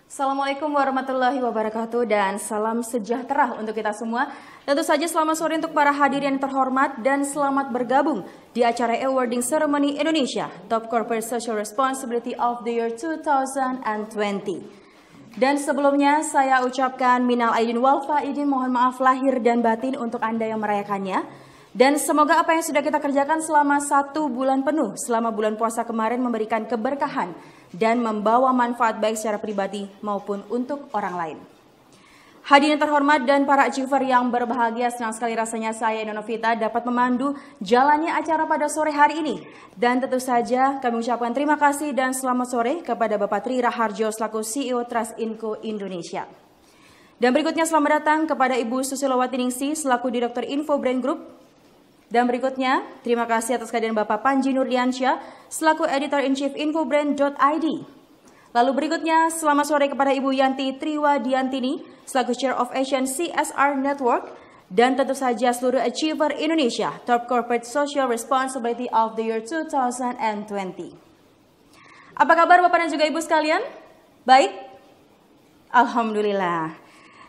Assalamualaikum warahmatullahi wabarakatuh dan salam sejahtera untuk kita semua. Tentu saja selamat sore untuk para hadirin terhormat dan selamat bergabung di acara Awarding Ceremony Indonesia Top Corporate Social Responsibility of the Year 2020. Dan sebelumnya saya ucapkan minal aidin wal faidin, mohon maaf lahir dan batin untuk Anda yang merayakannya. Dan semoga apa yang sudah kita kerjakan selama 1 bulan penuh, selama bulan puasa kemarin memberikan keberkahan dan membawa manfaat baik secara pribadi maupun untuk orang lain. Hadirin terhormat dan para achiever yang berbahagia, senang sekali rasanya saya Novita dapat memandu jalannya acara pada sore hari ini. Dan tentu saja kami ucapkan terima kasih dan selamat sore kepada Bapak Tri Raharjo selaku CEO Trustinco Indonesia. Dan berikutnya selamat datang kepada Ibu Susilowati Ningsih selaku Direktur Info Brand Group. Dan berikutnya, terima kasih atas kehadiran Bapak Panji Nurdiansyah selaku Editor-in-Chief Infobrand.id. Lalu berikutnya, selamat sore kepada Ibu Yanti Triwadiantini selaku Chair of Asian CSR Network. Dan tentu saja seluruh Achiever Indonesia Top Corporate Social Responsibility of the Year 2020. Apa kabar Bapak dan juga Ibu sekalian? Baik? Alhamdulillah.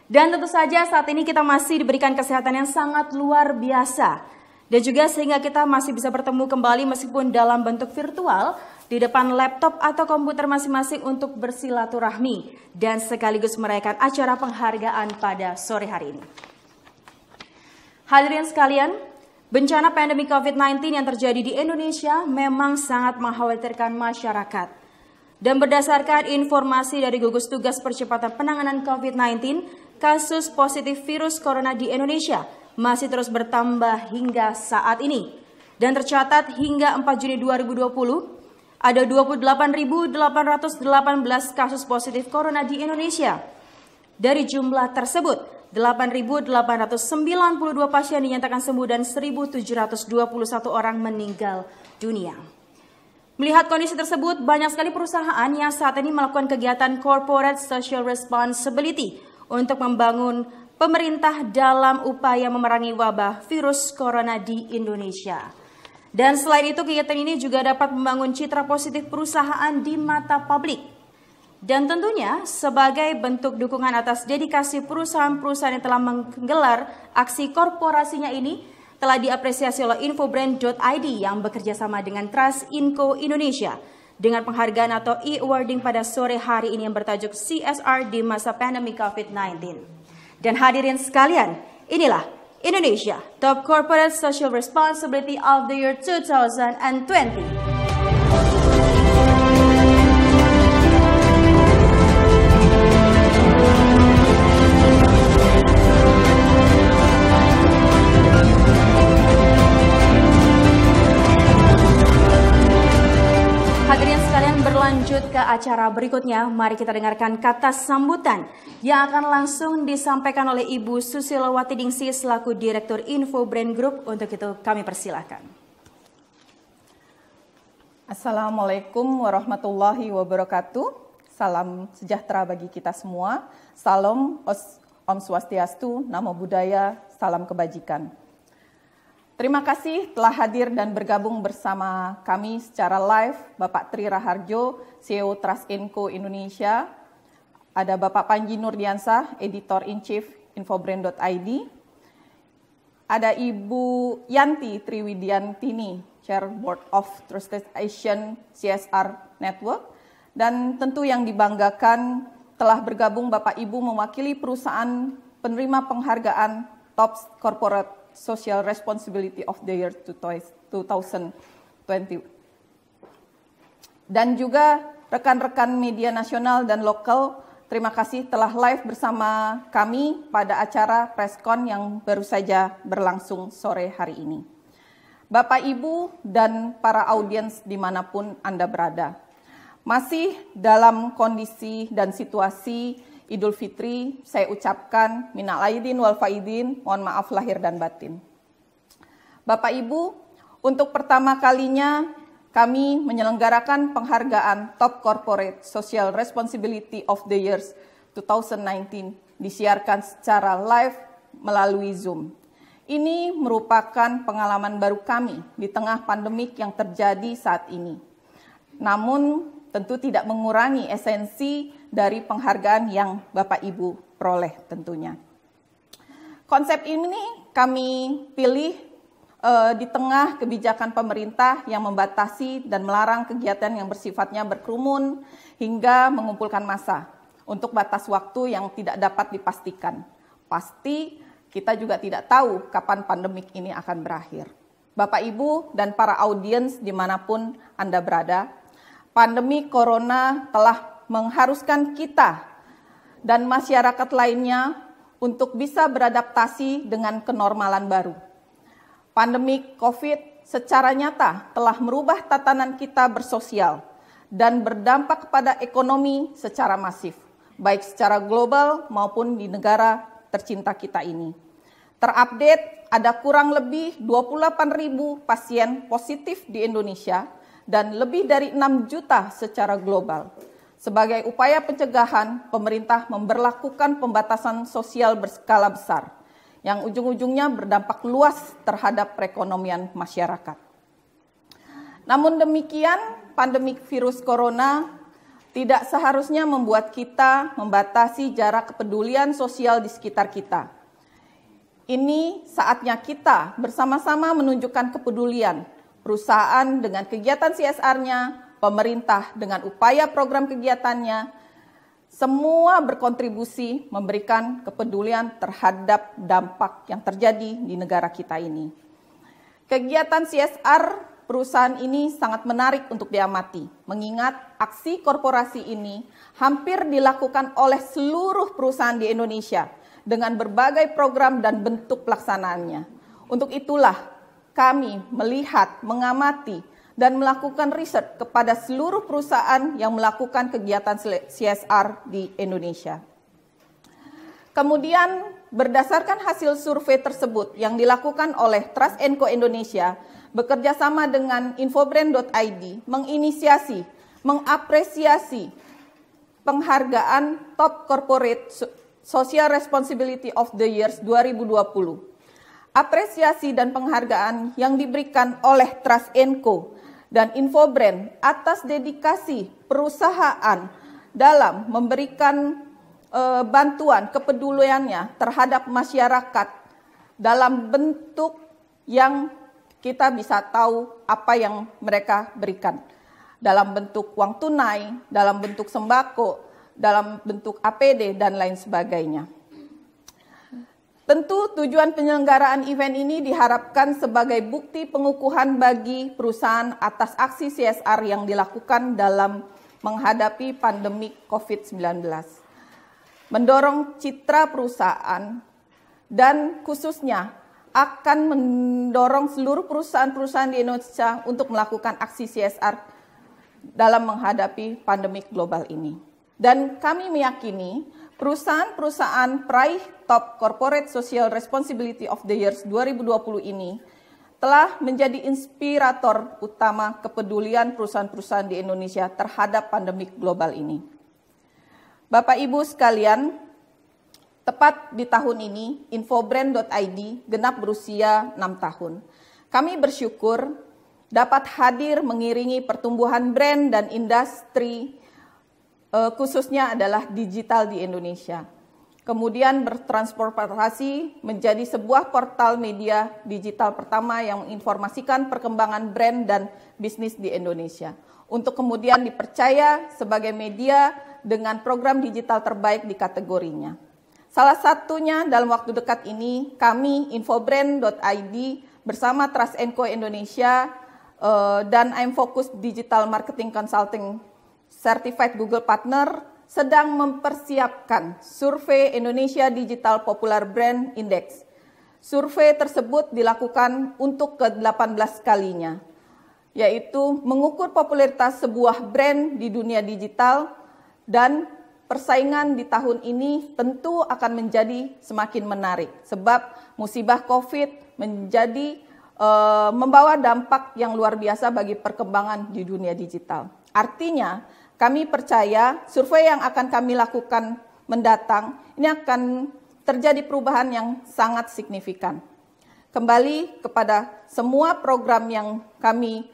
Dan tentu saja saat ini kita masih diberikan kesehatan yang sangat luar biasa. Dan juga sehingga kita masih bisa bertemu kembali meskipun dalam bentuk virtual di depan laptop atau komputer masing-masing untuk bersilaturahmi dan sekaligus merayakan acara penghargaan pada sore hari ini. Hadirin sekalian, bencana pandemi COVID-19 yang terjadi di Indonesia memang sangat mengkhawatirkan masyarakat. Dan berdasarkan informasi dari gugus tugas percepatan penanganan COVID-19, kasus positif virus corona di Indonesia masih terus bertambah hingga saat ini. Dan tercatat hingga 4 Juni 2020, ada 28.818 kasus positif corona di Indonesia. Dari jumlah tersebut, 8.892 pasien dinyatakan sembuh dan 1.721 orang meninggal dunia. Melihat kondisi tersebut, banyak sekali perusahaan yang saat ini melakukan kegiatan Corporate Social Responsibility untuk membangun pemerintah dalam upaya memerangi wabah virus corona di Indonesia. Dan selain itu, kegiatan ini juga dapat membangun citra positif perusahaan di mata publik. Dan tentunya sebagai bentuk dukungan atas dedikasi perusahaan-perusahaan yang telah menggelar aksi korporasinya ini, telah diapresiasi oleh Infobrand.id yang bekerja sama dengan Trustinco Indonesia dengan penghargaan atau e-awarding pada sore hari ini yang bertajuk CSR di masa pandemi COVID-19. Dan hadirin sekalian, inilah Indonesia Top Corporate Social Responsibility of the Year 2020. Hadirin sekalian, berlanjut ke acara berikutnya, mari kita dengarkan kata sambutan yang akan langsung disampaikan oleh Ibu Susilowati Ningsih selaku Direktur Info Brand Group. Untuk itu kami persilahkan. Assalamualaikum warahmatullahi wabarakatuh. Salam sejahtera bagi kita semua. Salam Om Swastiastu, Namo Buddhaya, salam kebajikan. Terima kasih telah hadir dan bergabung bersama kami secara live, Bapak Tri Raharjo, CEO Trustinco Indonesia, ada Bapak Panji Nurdiansyah, Editor-in-Chief Infobrand.id, ada Ibu Yanti Triwadiantini, Chair Board of Trusted Asian CSR Network, dan tentu yang dibanggakan telah bergabung Bapak Ibu mewakili perusahaan penerima penghargaan Top Corporate Social Responsibility of the Year 2020. Dan juga rekan-rekan media nasional dan lokal, terima kasih telah live bersama kami pada acara Preskon yang baru saja berlangsung sore hari ini. Bapak, Ibu, dan para audiens dimanapun Anda berada. Masih dalam kondisi dan situasi Idul Fitri, saya ucapkan minal aidin wal faidin, mohon maaf lahir dan batin. Bapak Ibu, untuk pertama kalinya kami menyelenggarakan penghargaan Top Corporate Social Responsibility of the Year 2019 disiarkan secara live melalui Zoom. Ini merupakan pengalaman baru kami di tengah pandemik yang terjadi saat ini. Namun tentu tidak mengurangi esensi dari penghargaan yang Bapak Ibu peroleh tentunya. Konsep ini kami pilih di tengah kebijakan pemerintah yang membatasi dan melarang kegiatan yang bersifatnya berkerumun hingga mengumpulkan massa untuk batas waktu yang tidak dapat dipastikan. Pasti kita juga tidak tahu kapan pandemik ini akan berakhir. Bapak, Ibu, dan para audiens dimanapun Anda berada, pandemi Corona telah mengharuskan kita dan masyarakat lainnya untuk bisa beradaptasi dengan kenormalan baru. Pandemi COVID secara nyata telah merubah tatanan kita bersosial dan berdampak kepada ekonomi secara masif, baik secara global maupun di negara tercinta kita ini. Terupdate, ada kurang lebih 28.000 pasien positif di Indonesia dan lebih dari 6 juta secara global. Sebagai upaya pencegahan, pemerintah memberlakukan pembatasan sosial berskala besar, yang ujung-ujungnya berdampak luas terhadap perekonomian masyarakat. Namun demikian, pandemi virus corona tidak seharusnya membuat kita membatasi jarak kepedulian sosial di sekitar kita. Ini saatnya kita bersama-sama menunjukkan kepedulian, perusahaan dengan kegiatan CSR-nya, pemerintah dengan upaya program kegiatannya, semua berkontribusi memberikan kepedulian terhadap dampak yang terjadi di negara kita ini. Kegiatan CSR perusahaan ini sangat menarik untuk diamati, mengingat aksi korporasi ini hampir dilakukan oleh seluruh perusahaan di Indonesia dengan berbagai program dan bentuk pelaksanaannya. Untuk itulah kami melihat, mengamati, dan melakukan riset kepada seluruh perusahaan yang melakukan kegiatan CSR di Indonesia. Kemudian, berdasarkan hasil survei tersebut yang dilakukan oleh Trust & Co Indonesia, bekerjasama dengan infobrand.id, menginisiasi, mengapresiasi penghargaan Top Corporate Social Responsibility of the Years 2020. Apresiasi dan penghargaan yang diberikan oleh Trust & Co dan Infobrand atas dedikasi perusahaan dalam memberikan bantuan kepeduliannya terhadap masyarakat dalam bentuk yang kita bisa tahu apa yang mereka berikan. Dalam bentuk uang tunai, dalam bentuk sembako, dalam bentuk APD, dan lain sebagainya. Tentu tujuan penyelenggaraan event ini diharapkan sebagai bukti pengukuhan bagi perusahaan atas aksi CSR yang dilakukan dalam menghadapi pandemi COVID-19. Mendorong citra perusahaan dan khususnya akan mendorong seluruh perusahaan-perusahaan di Indonesia untuk melakukan aksi CSR dalam menghadapi pandemi global ini. Dan kami meyakini perusahaan-perusahaan peraih Top Corporate Social Responsibility of the Years 2020 ini telah menjadi inspirator utama kepedulian perusahaan-perusahaan di Indonesia terhadap pandemi global ini. Bapak Ibu sekalian, tepat di tahun ini, infobrand.id genap berusia 6 tahun. Kami bersyukur dapat hadir mengiringi pertumbuhan brand dan industri khususnya adalah digital di Indonesia. Kemudian bertransformasi menjadi sebuah portal media digital pertama yang menginformasikan perkembangan brand dan bisnis di Indonesia. Untuk kemudian dipercaya sebagai media dengan program digital terbaik di kategorinya. Salah satunya dalam waktu dekat ini, kami infobrand.id bersama Trust & Co Indonesia dan I'm Focus Digital Marketing Consulting Certified Google Partner sedang mempersiapkan survei Indonesia Digital Popular Brand Index. Survei tersebut dilakukan untuk ke-18 kalinya, yaitu mengukur popularitas sebuah brand di dunia digital, dan persaingan di tahun ini tentu akan menjadi semakin menarik sebab musibah COVID menjadi membawa dampak yang luar biasa bagi perkembangan di dunia digital. Artinya, kami percaya survei yang akan kami lakukan mendatang ini akan terjadi perubahan yang sangat signifikan. Kembali kepada semua program yang kami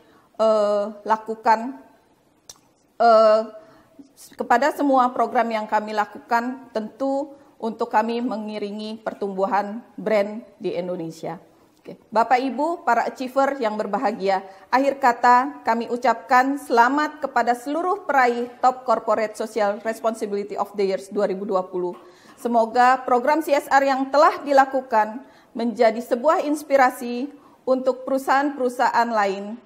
lakukan kepada semua program yang kami lakukan tentu untuk kami mengiringi pertumbuhan brand di Indonesia. Bapak Ibu, para achiever yang berbahagia, akhir kata kami ucapkan selamat kepada seluruh peraih Top Corporate Social Responsibility of the Years 2020. Semoga program CSR yang telah dilakukan menjadi sebuah inspirasi untuk perusahaan-perusahaan lain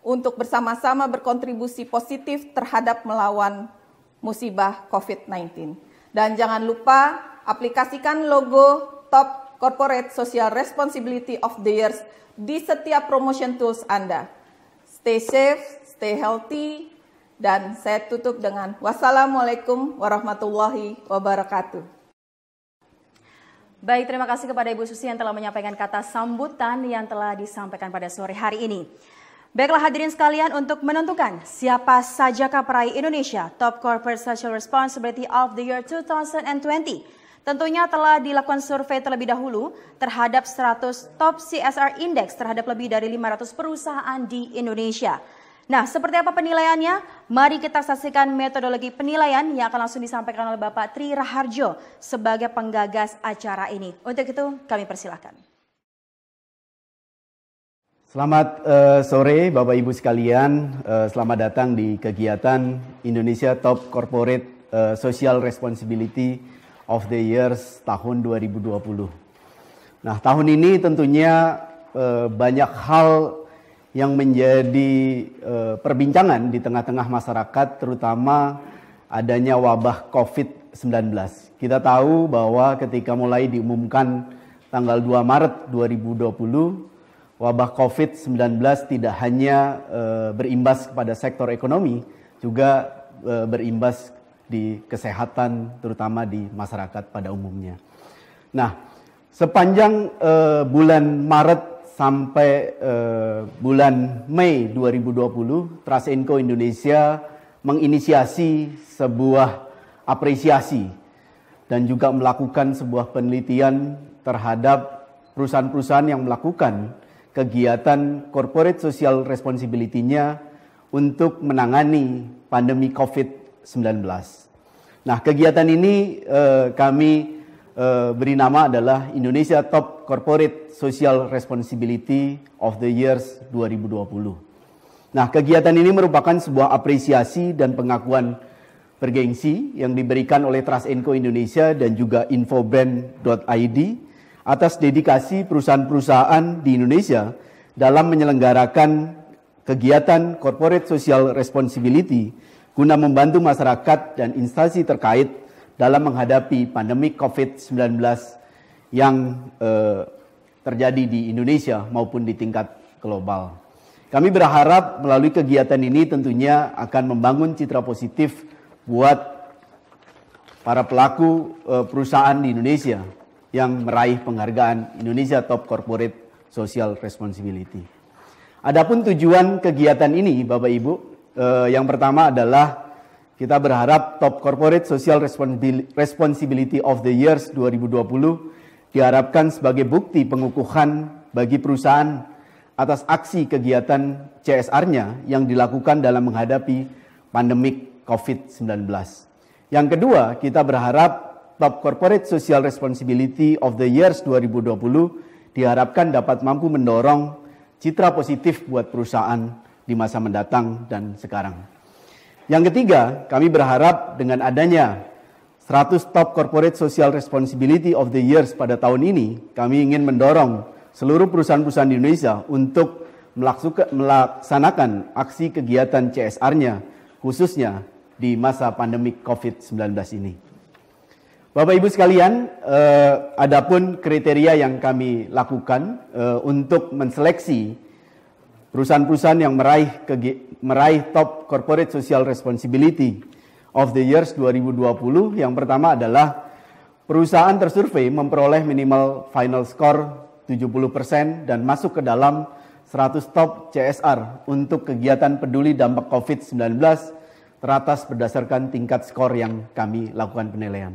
untuk bersama-sama berkontribusi positif terhadap melawan musibah COVID-19. Dan jangan lupa aplikasikan logo Top Corporate Social Responsibility of the Years di setiap promotion tools Anda. Stay safe, stay healthy, dan saya tutup dengan wassalamualaikum warahmatullahi wabarakatuh. Baik, terima kasih kepada Ibu Susi yang telah menyampaikan kata sambutan yang telah disampaikan pada sore hari ini. Baiklah hadirin sekalian, untuk menentukan siapa sajakah peraih Indonesia Top Corporate Social Responsibility of the Year 2020, tentunya telah dilakukan survei terlebih dahulu terhadap 100 top CSR Index terhadap lebih dari 500 perusahaan di Indonesia. Nah, seperti apa penilaiannya? Mari kita saksikan metodologi penilaian yang akan langsung disampaikan oleh Bapak Tri Raharjo sebagai penggagas acara ini. Untuk itu, kami persilahkan. Selamat sore Bapak Ibu sekalian, selamat datang di kegiatan Indonesia Top Corporate Social Responsibility of the Years tahun 2020. Nah, tahun ini tentunya banyak hal yang menjadi perbincangan di tengah-tengah masyarakat, terutama adanya wabah COVID-19. Kita tahu bahwa ketika mulai diumumkan tanggal 2 Maret 2020, wabah COVID-19 tidak hanya berimbas kepada sektor ekonomi, juga berimbas di kesehatan, terutama di masyarakat pada umumnya. Nah, sepanjang bulan Maret sampai bulan Mei 2020, Trasenko Indonesia menginisiasi sebuah apresiasi dan juga melakukan sebuah penelitian terhadap perusahaan-perusahaan yang melakukan kegiatan corporate social responsibility-nya untuk menangani pandemi COVID-19. Nah, kegiatan ini kami beri nama adalah Indonesia Top Corporate Social Responsibility of the Years 2020. Nah, kegiatan ini merupakan sebuah apresiasi dan pengakuan bergengsi yang diberikan oleh Trasenko Indonesia dan juga infobrand.id atas dedikasi perusahaan-perusahaan di Indonesia dalam menyelenggarakan kegiatan corporate social responsibility guna membantu masyarakat dan instansi terkait dalam menghadapi pandemi COVID-19 yang terjadi di Indonesia maupun di tingkat global. Kami berharap melalui kegiatan ini tentunya akan membangun citra positif buat para pelaku perusahaan di Indonesia yang meraih penghargaan Indonesia Top Corporate Social Responsibility. Adapun tujuan kegiatan ini, Bapak Ibu, yang pertama adalah kita berharap Top Corporate Social Responsibility of the Years 2020 diharapkan sebagai bukti pengukuhan bagi perusahaan atas aksi kegiatan CSR-nya yang dilakukan dalam menghadapi pandemik COVID-19. Yang kedua, kita berharap Top Corporate Social Responsibility of the Years 2020 diharapkan dapat mampu mendorong citra positif buat perusahaan di masa mendatang dan sekarang. Yang ketiga, kami berharap dengan adanya 100 Top Corporate Social Responsibility of the Years pada tahun ini, kami ingin mendorong seluruh perusahaan-perusahaan di Indonesia untuk melaksanakan aksi kegiatan CSR-nya, khususnya di masa pandemik COVID-19 ini. Bapak Ibu sekalian, adapun kriteria yang kami lakukan untuk menseleksi perusahaan-perusahaan yang meraih Top Corporate Social Responsibility of the Years 2020, yang pertama adalah perusahaan tersurvei memperoleh minimal final score 70% dan masuk ke dalam 100 top CSR untuk kegiatan peduli dampak COVID-19 teratas berdasarkan tingkat skor yang kami lakukan penilaian.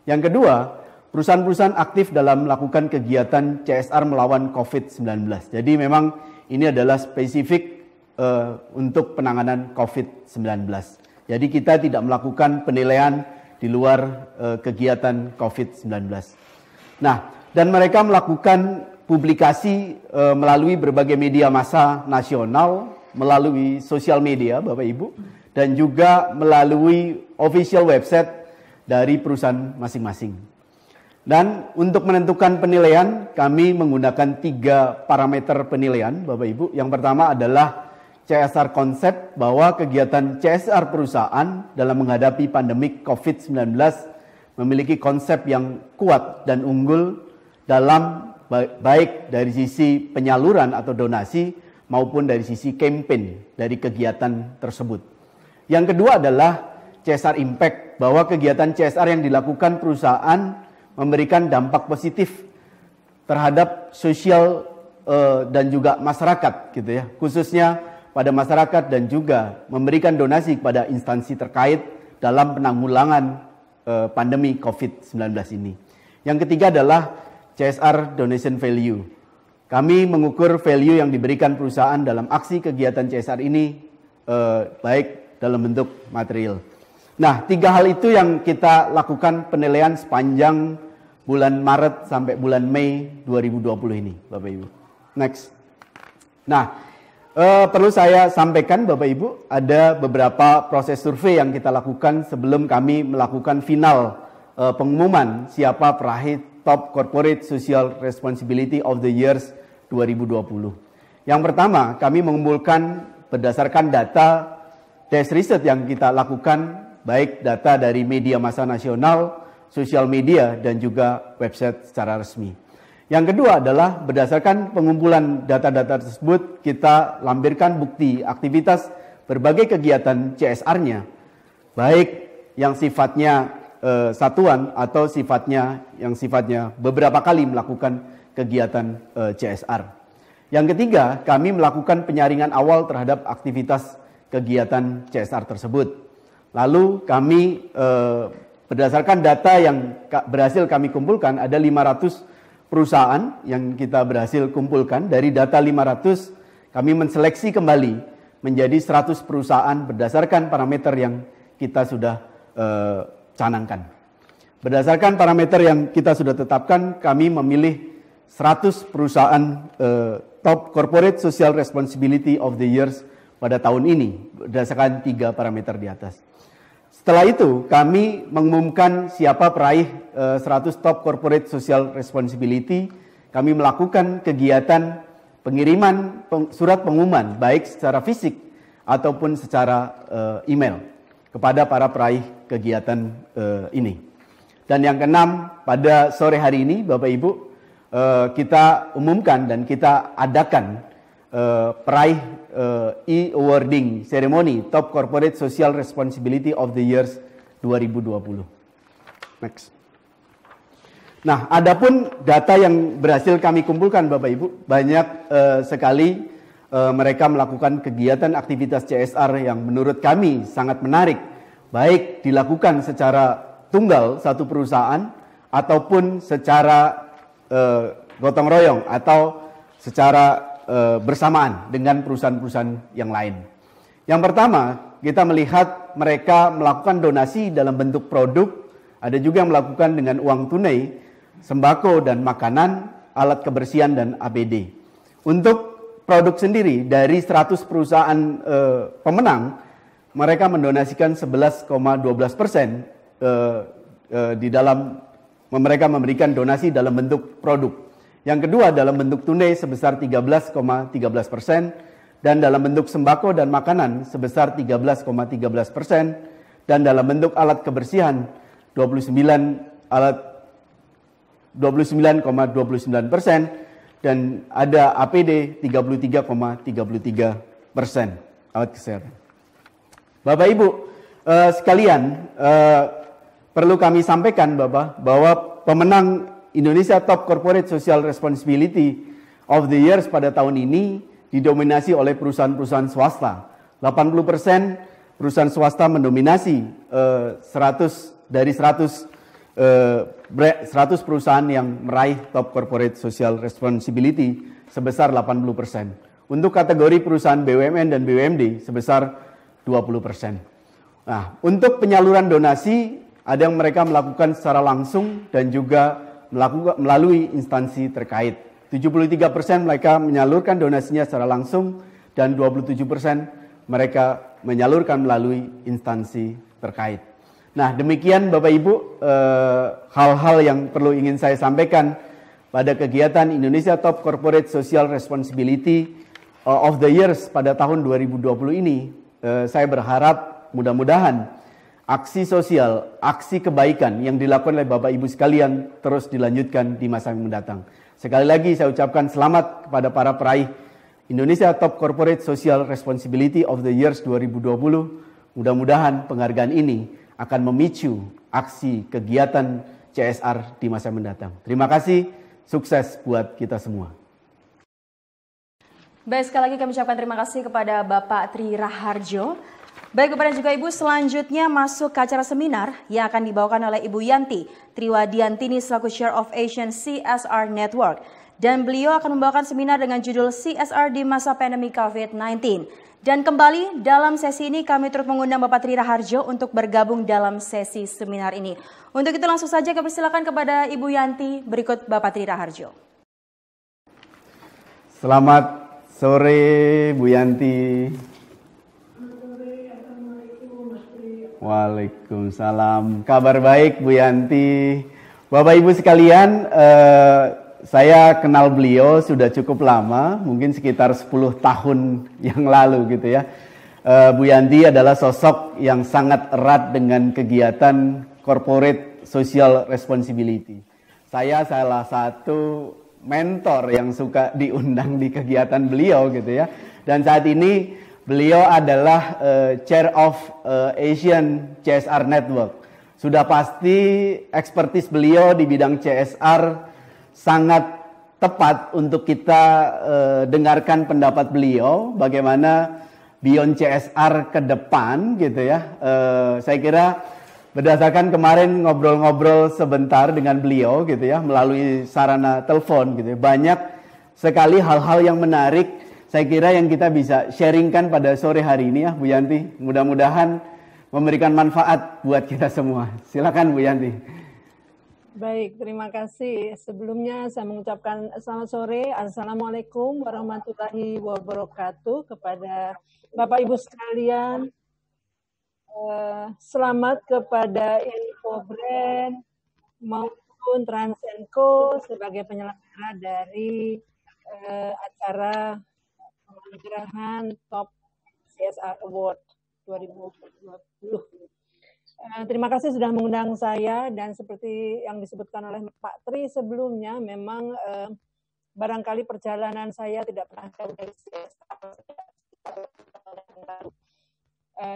Yang kedua, perusahaan-perusahaan aktif dalam melakukan kegiatan CSR melawan COVID-19. Jadi memang ini adalah spesifik untuk penanganan COVID-19. Jadi kita tidak melakukan penilaian di luar kegiatan COVID-19. Nah, dan mereka melakukan publikasi melalui berbagai media massa nasional, melalui sosial media, Bapak Ibu, dan juga melalui official website dari perusahaan masing-masing. Dan untuk menentukan penilaian, kami menggunakan 3 parameter penilaian, Bapak Ibu. Yang pertama adalah CSR konsep, bahwa kegiatan CSR perusahaan dalam menghadapi pandemi COVID-19 memiliki konsep yang kuat dan unggul dalam baik dari sisi penyaluran atau donasi maupun dari sisi campaign dari kegiatan tersebut. Yang kedua adalah CSR impact, bahwa kegiatan CSR yang dilakukan perusahaan memberikan dampak positif terhadap sosial dan juga masyarakat gitu ya, khususnya pada masyarakat, dan juga memberikan donasi kepada instansi terkait dalam penanggulangan pandemi COVID-19 ini. Yang ketiga adalah CSR donation value. Kami mengukur value yang diberikan perusahaan dalam aksi kegiatan CSR ini baik dalam bentuk material. Nah, 3 hal itu yang kita lakukan penilaian sepanjang bulan Maret sampai bulan Mei 2020 ini, Bapak Ibu. Next. Nah, perlu saya sampaikan Bapak Ibu, ada beberapa proses survei yang kita lakukan sebelum kami melakukan final pengumuman siapa peraih Top Corporate Social Responsibility of the Years 2020. Yang pertama, kami mengumpulkan berdasarkan data desk research yang kita lakukan, baik data dari media massa nasional, sosial media, dan juga website secara resmi. Yang kedua adalah berdasarkan pengumpulan data-data tersebut, kita lampirkan bukti aktivitas berbagai kegiatan CSR-nya, baik yang sifatnya satuan atau sifatnya beberapa kali melakukan kegiatan CSR. Yang ketiga, kami melakukan penyaringan awal terhadap aktivitas kegiatan CSR tersebut. Lalu kami berdasarkan data yang berhasil kami kumpulkan, ada 500 perusahaan yang kita berhasil kumpulkan. Dari data 500, kami menseleksi kembali menjadi 100 perusahaan berdasarkan parameter yang kita sudah canangkan. Berdasarkan parameter yang kita sudah tetapkan, kami memilih 100 perusahaan Top Corporate Social Responsibility of the Years pada tahun ini, berdasarkan 3 parameter di atas. Setelah itu, kami mengumumkan siapa peraih 100 Top Corporate Social Responsibility. Kami melakukan kegiatan pengiriman surat pengumuman, baik secara fisik ataupun secara email, kepada para peraih kegiatan ini. Dan yang keenam, pada sore hari ini, Bapak Ibu, kita umumkan dan kita adakan peraih e-awarding ceremony Top Corporate Social Responsibility of the Years 2020. Next. Nah, adapun data yang berhasil kami kumpulkan, Bapak Ibu, banyak sekali mereka melakukan kegiatan aktivitas CSR yang menurut kami sangat menarik, baik dilakukan secara tunggal satu perusahaan ataupun secara gotong royong atau secara bersamaan dengan perusahaan-perusahaan yang lain. Yang pertama, kita melihat mereka melakukan donasi dalam bentuk produk, ada juga yang melakukan dengan uang tunai, sembako dan makanan, alat kebersihan dan APD. Untuk produk sendiri, dari 100 perusahaan pemenang, mereka mendonasikan 11,12% di dalam, mereka memberikan donasi dalam bentuk produk. Yang kedua dalam bentuk tunai sebesar 13,13% dan dalam bentuk sembako dan makanan sebesar 13,13% dan dalam bentuk alat kebersihan 29,29% dan ada APD 33,33% alat kesehatan. Bapak Ibu sekalian, perlu kami sampaikan bahwa pemenang Indonesia Top Corporate Social Responsibility of the Years pada tahun ini didominasi oleh perusahaan-perusahaan swasta. 80% perusahaan swasta mendominasi 100 perusahaan yang meraih Top Corporate Social Responsibility sebesar 80%. Untuk kategori perusahaan BUMN dan BUMD sebesar 20%. Nah, untuk penyaluran donasi, ada yang mereka melakukan secara langsung dan juga melalui instansi terkait. 73% mereka menyalurkan donasinya secara langsung dan 27% mereka menyalurkan melalui instansi terkait. Nah, demikian Bapak Ibu hal-hal yang perlu ingin saya sampaikan pada kegiatan Indonesia Top Corporate Social Responsibility of the Years pada tahun 2020 ini. Saya berharap mudah-mudahan aksi sosial, aksi kebaikan yang dilakukan oleh Bapak Ibu sekalian terus dilanjutkan di masa yang mendatang. Sekali lagi saya ucapkan selamat kepada para peraih Indonesia Top Corporate Social Responsibility of the Years 2020. Mudah-mudahan penghargaan ini akan memicu aksi kegiatan CSR di masa mendatang. Terima kasih. Sukses buat kita semua. Baik, sekali lagi kami ucapkan terima kasih kepada Bapak Tri Raharjo. Baik, kepada juga Ibu, selanjutnya masuk ke acara seminar yang akan dibawakan oleh Ibu Yanti Triwadiantini selaku Chair of Asian CSR Network. Dan beliau akan membawakan seminar dengan judul CSR di masa pandemi COVID-19. Dan kembali dalam sesi ini kami turut mengundang Bapak Tri Raharjo untuk bergabung dalam sesi seminar ini. Untuk itu langsung saja kami persilakan kepada Ibu Yanti, berikut Bapak Tri Raharjo. Selamat sore Bu Yanti. Waalaikumsalam. Kabar baik Bu Yanti. Bapak Ibu sekalian, saya kenal beliau sudah cukup lama, mungkin sekitar 10 tahun yang lalu gitu ya. Bu Yanti adalah sosok yang sangat erat dengan kegiatan corporate social responsibility. Saya salah satu mentor yang suka diundang di kegiatan beliau gitu ya. Dan saat ini beliau adalah Chair of Asian CSR Network. Sudah pasti ekspertis beliau di bidang CSR sangat tepat untuk kita dengarkan pendapat beliau bagaimana beyond CSR ke depan gitu ya. Saya kira berdasarkan kemarin ngobrol-ngobrol sebentar dengan beliau gitu ya melalui sarana telepon gitu ya, banyak sekali hal-hal yang menarik saya kira yang kita bisa sharingkan pada sore hari ini ya Bu Yanti. Mudah-mudahan memberikan manfaat buat kita semua. Silakan Bu Yanti. Baik, terima kasih. Sebelumnya saya mengucapkan selamat sore. Assalamualaikum warahmatullahi wabarakatuh kepada Bapak Ibu sekalian. Selamat kepada Infobrand maupun Transenko sebagai penyelenggara dari acara penganugerahan Top CSR Award 2020. Terima kasih sudah mengundang saya, dan seperti yang disebutkan oleh Pak Tri sebelumnya, memang barangkali perjalanan saya tidak pernah jauh dari CSR.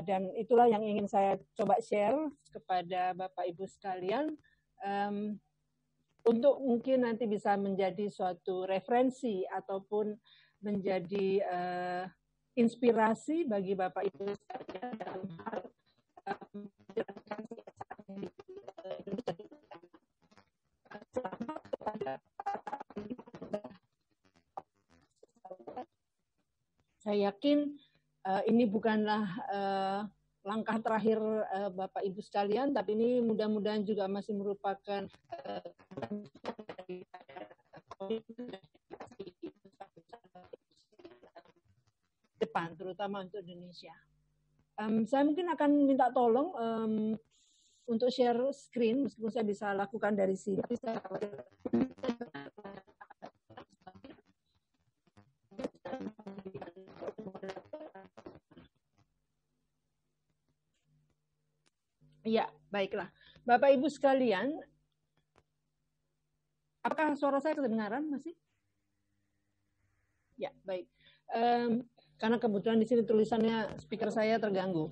Dan itulah yang ingin saya coba share kepada Bapak Ibu sekalian untuk mungkin nanti bisa menjadi suatu referensi ataupun menjadi inspirasi bagi Bapak Ibu sekalian dalam hal menjalankan saya yakin ini bukanlah langkah terakhir Bapak Ibu sekalian, tapi ini mudah-mudahan juga masih merupakan depan, terutama untuk Indonesia. Saya mungkin akan minta tolong untuk share screen, meskipun saya bisa lakukan dari sini. Ya, baiklah. Bapak Ibu sekalian, apakah suara saya kedengaran masih? Ya, baik. Karena kebetulan di sini tulisannya speaker saya terganggu.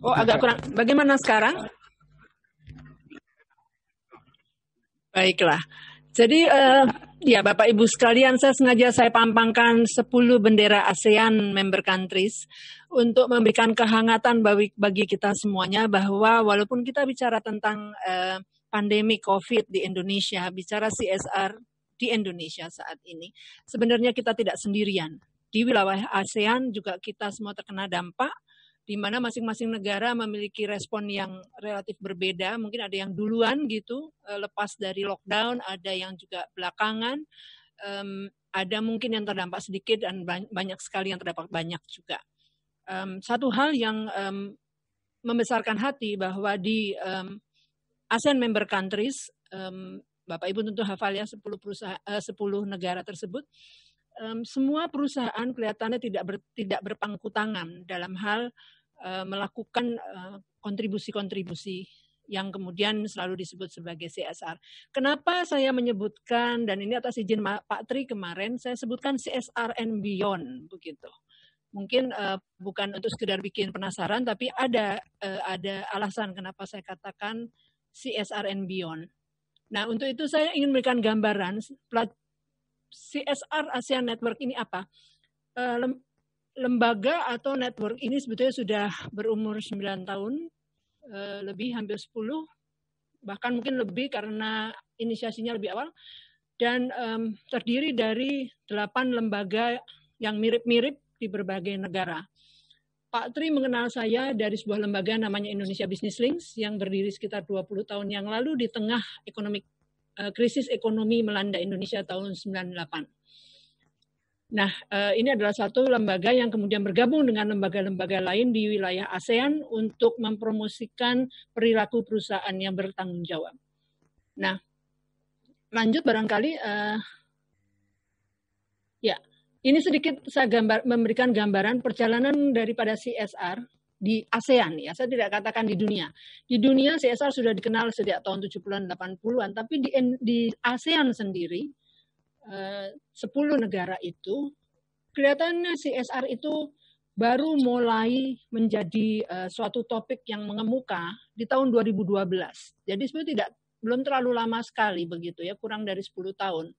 Oh, agak kurang. Bagaimana sekarang? Baiklah. Jadi, ya Bapak Ibu sekalian, saya pampangkan 10 bendera ASEAN member countries untuk memberikan kehangatan bagi kita semuanya, bahwa walaupun kita bicara tentang pandemi COVID di Indonesia, bicara CSR di Indonesia saat ini, sebenarnya kita tidak sendirian. Di wilayah ASEAN juga kita semua terkena dampak, di mana masing-masing negara memiliki respon yang relatif berbeda. Mungkin ada yang duluan gitu, lepas dari lockdown, ada yang juga belakangan, ada mungkin yang terdampak sedikit dan banyak sekali yang terdampak banyak juga. Satu hal yang membesarkan hati bahwa di ASEAN member countries, Bapak Ibu tentu hafal ya 10 negara tersebut, semua perusahaan kelihatannya tidak berpangku tangan dalam hal melakukan kontribusi-kontribusi yang kemudian selalu disebut sebagai CSR. Kenapa saya menyebutkan, dan ini atas izin Pak Tri kemarin, saya sebutkan CSR and beyond begitu. Mungkin bukan untuk sekedar bikin penasaran, tapi ada alasan kenapa saya katakan CSR and beyond. Nah, untuk itu saya ingin memberikan gambaran CSR ASEAN Network ini apa? Lembaga atau network ini sebetulnya sudah berumur 9 tahun, lebih hampir 10, bahkan mungkin lebih karena inisiasinya lebih awal, dan terdiri dari 8 lembaga yang mirip-mirip di berbagai negara. Pak Tri mengenal saya dari sebuah lembaga namanya Indonesia Business Links yang berdiri sekitar 20 tahun yang lalu di tengah krisis ekonomi melanda Indonesia tahun 98. Nah, ini adalah satu lembaga yang kemudian bergabung dengan lembaga-lembaga lain di wilayah ASEAN untuk mempromosikan perilaku perusahaan yang bertanggung jawab. Nah, lanjut barangkali, ya, ini sedikit saya memberikan gambaran perjalanan daripada CSR di ASEAN, ya, saya tidak katakan di dunia. Di dunia CSR sudah dikenal sejak tahun 70-an, 80-an, tapi di ASEAN sendiri, 10 negara itu, kelihatannya CSR itu baru mulai menjadi suatu topik yang mengemuka di tahun 2012. Jadi sebenarnya belum terlalu lama sekali begitu ya, kurang dari 10 tahun.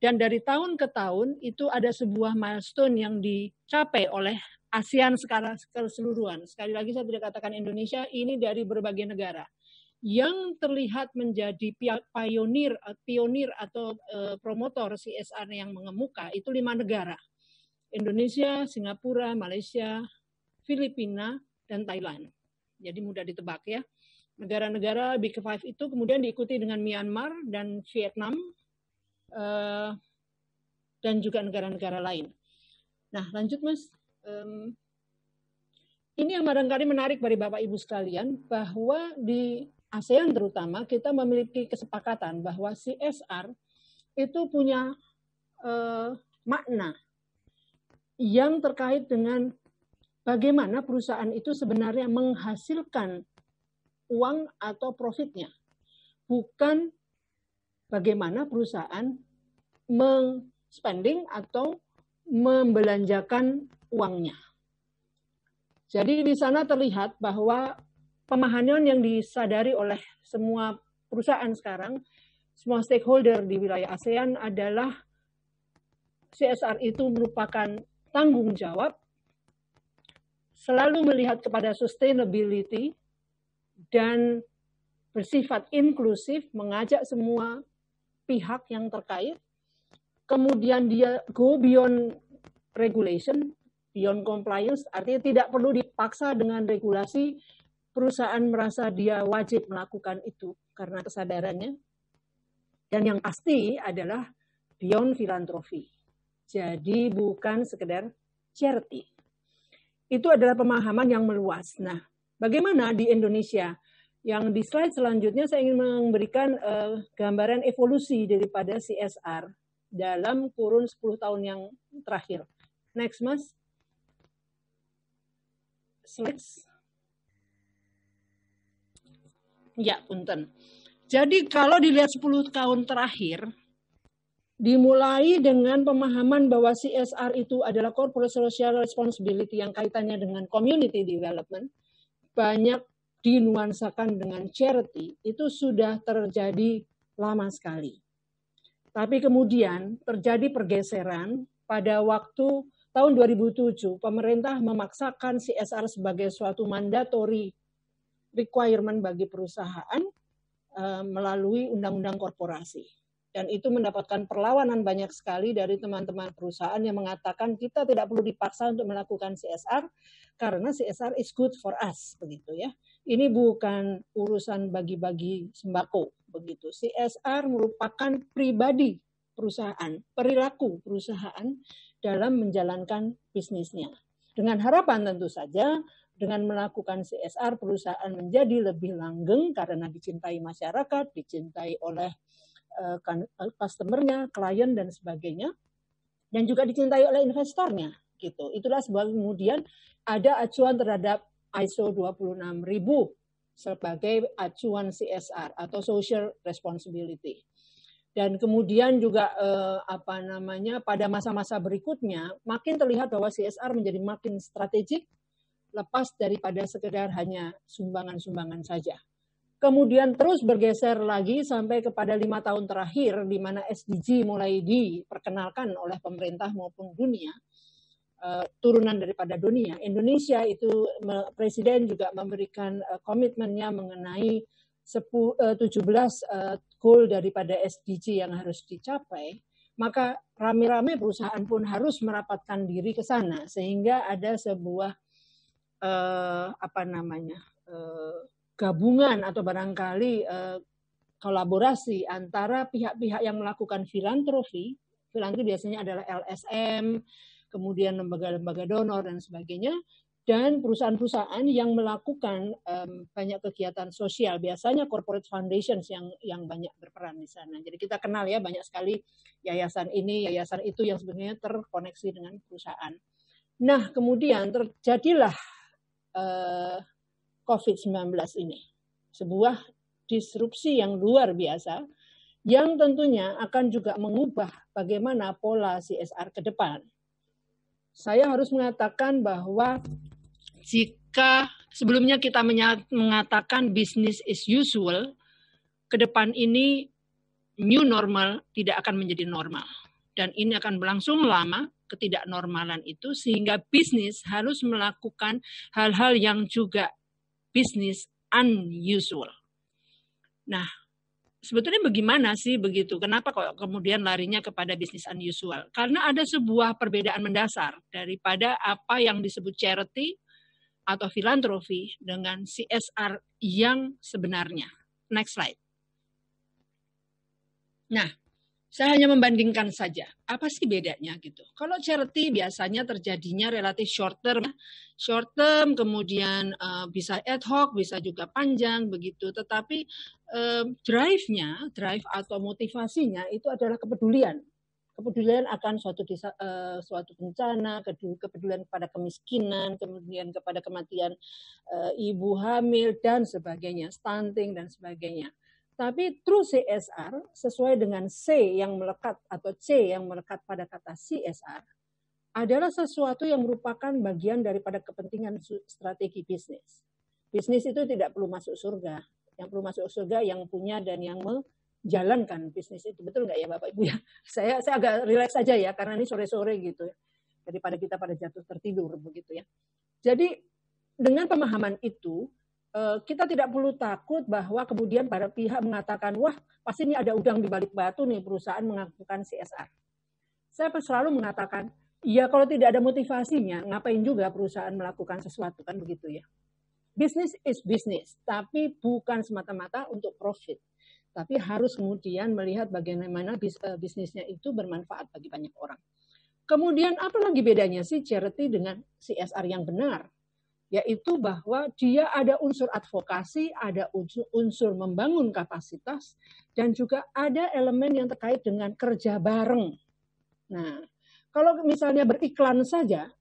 Dan dari tahun ke tahun itu ada sebuah milestone yang dicapai oleh ASEAN secara keseluruhan. Sekali lagi saya tidak katakan Indonesia, ini dari berbagai negara. Yang terlihat menjadi pionir atau promotor CSR yang mengemuka itu 5 negara. Indonesia, Singapura, Malaysia, Filipina, dan Thailand. Jadi mudah ditebak ya. Negara-negara Big Five itu kemudian diikuti dengan Myanmar dan Vietnam, dan juga negara-negara lain. Nah, lanjut Mas. Ini yang barangkali menarik bagi Bapak Ibu sekalian, bahwa di ASEAN terutama kita memiliki kesepakatan bahwa CSR itu punya makna yang terkait dengan bagaimana perusahaan itu sebenarnya menghasilkan uang atau profitnya, bukan bagaimana perusahaan spending atau membelanjakan uangnya. Jadi di sana terlihat bahwa pemahaman yang disadari oleh semua perusahaan sekarang, semua stakeholder di wilayah ASEAN adalah CSR itu merupakan tanggung jawab, selalu melihat kepada sustainability, dan bersifat inklusif, mengajak semua pihak yang terkait. Kemudian dia go beyond regulation, beyond compliance, artinya tidak perlu dipaksa dengan regulasi. Perusahaan merasa dia wajib melakukan itu karena kesadarannya. Dan yang pasti adalah beyond filantropi. Jadi bukan sekedar charity. Itu adalah pemahaman yang meluas. Nah, bagaimana di Indonesia? Yang di slide selanjutnya saya ingin memberikan gambaran evolusi daripada CSR dalam kurun 10 tahun yang terakhir. Next, Mas. Slides. Ya, punten. Jadi kalau dilihat 10 tahun terakhir, dimulai dengan pemahaman bahwa CSR itu adalah corporate social responsibility yang kaitannya dengan community development, banyak dinuansakan dengan charity, itu sudah terjadi lama sekali. Tapi kemudian terjadi pergeseran pada waktu tahun 2007, pemerintah memaksakan CSR sebagai suatu mandatory requirement bagi perusahaan melalui undang-undang korporasi. Dan itu mendapatkan perlawanan banyak sekali dari teman-teman perusahaan yang mengatakan kita tidak perlu dipaksa untuk melakukan CSR karena CSR is good for us, begitu ya. Ini bukan urusan bagi-bagi sembako, begitu. CSR merupakan pribadi perusahaan, perilaku perusahaan dalam menjalankan bisnisnya. Dengan harapan tentu saja dengan melakukan CSR perusahaan menjadi lebih langgeng karena dicintai masyarakat, dicintai oleh customer-nya, klien dan sebagainya, dan juga dicintai oleh investornya, gitu. Itulah sebab kemudian ada acuan terhadap ISO 26000 sebagai acuan CSR atau social responsibility. Dan kemudian juga pada masa-masa berikutnya makin terlihat bahwa CSR menjadi makin strategik lepas daripada sekedar hanya sumbangan-sumbangan saja. Kemudian terus bergeser lagi sampai kepada 5 tahun terakhir di mana SDG mulai diperkenalkan oleh pemerintah maupun dunia, turunan daripada dunia. Indonesia itu Presiden juga memberikan komitmennya mengenai 17 goal daripada SDG yang harus dicapai, maka rame-rame perusahaan pun harus merapatkan diri ke sana sehingga ada sebuah gabungan atau barangkali kolaborasi antara pihak-pihak yang melakukan filantropi biasanya adalah LSM, kemudian lembaga-lembaga donor dan sebagainya, dan perusahaan-perusahaan yang melakukan banyak kegiatan sosial, biasanya corporate foundations yang banyak berperan di sana. Jadi kita kenal ya banyak sekali yayasan ini, yayasan itu yang sebenarnya terkoneksi dengan perusahaan. Nah, kemudian terjadilah COVID-19 ini, sebuah disrupsi yang luar biasa yang tentunya akan juga mengubah bagaimana pola CSR ke depan. Saya harus mengatakan bahwa jika sebelumnya kita mengatakan business as usual, ke depan ini new normal tidak akan menjadi normal. Dan ini akan berlangsung lama, ketidaknormalan itu, sehingga bisnis harus melakukan hal-hal yang juga business unusual. Nah, sebetulnya bagaimana sih begitu? Kenapa kok kemudian larinya kepada business unusual? Karena ada sebuah perbedaan mendasar daripada apa yang disebut charity atau filantropi dengan CSR yang sebenarnya. Next slide. Nah, saya hanya membandingkan saja. Apa sih bedanya gitu? Kalau charity biasanya terjadinya relatif short term, kemudian bisa ad hoc, bisa juga panjang begitu. Tetapi drive atau motivasinya itu adalah kepedulian akan suatu bencana, kepedulian kepada kemiskinan, kemudian kepada kematian ibu hamil dan sebagainya, stunting dan sebagainya. Tapi true CSR sesuai dengan C yang melekat atau C yang melekat pada kata CSR adalah sesuatu yang merupakan bagian daripada kepentingan strategi bisnis. Bisnis itu tidak perlu masuk surga. Yang perlu masuk surga yang punya dan yang menjalankan bisnis itu. Betul nggak ya Bapak Ibu ya? Saya agak rileks saja ya karena ini sore-sore gitu ya. Daripada kita pada jatuh tertidur begitu ya. Jadi dengan pemahaman itu kita tidak perlu takut bahwa kemudian para pihak mengatakan, wah pasti ini ada udang di balik batu nih perusahaan melakukan CSR. Saya selalu mengatakan, ya kalau tidak ada motivasinya, ngapain juga perusahaan melakukan sesuatu kan begitu ya. Business is business, tapi bukan semata-mata untuk profit. Tapi harus kemudian melihat bagaimana bisnisnya itu bermanfaat bagi banyak orang. Kemudian apa lagi bedanya sih charity dengan CSR yang benar? Yaitu bahwa dia ada unsur advokasi, ada unsur membangun kapasitas, dan juga ada elemen yang terkait dengan kerja bareng. Nah, kalau misalnya beriklan saja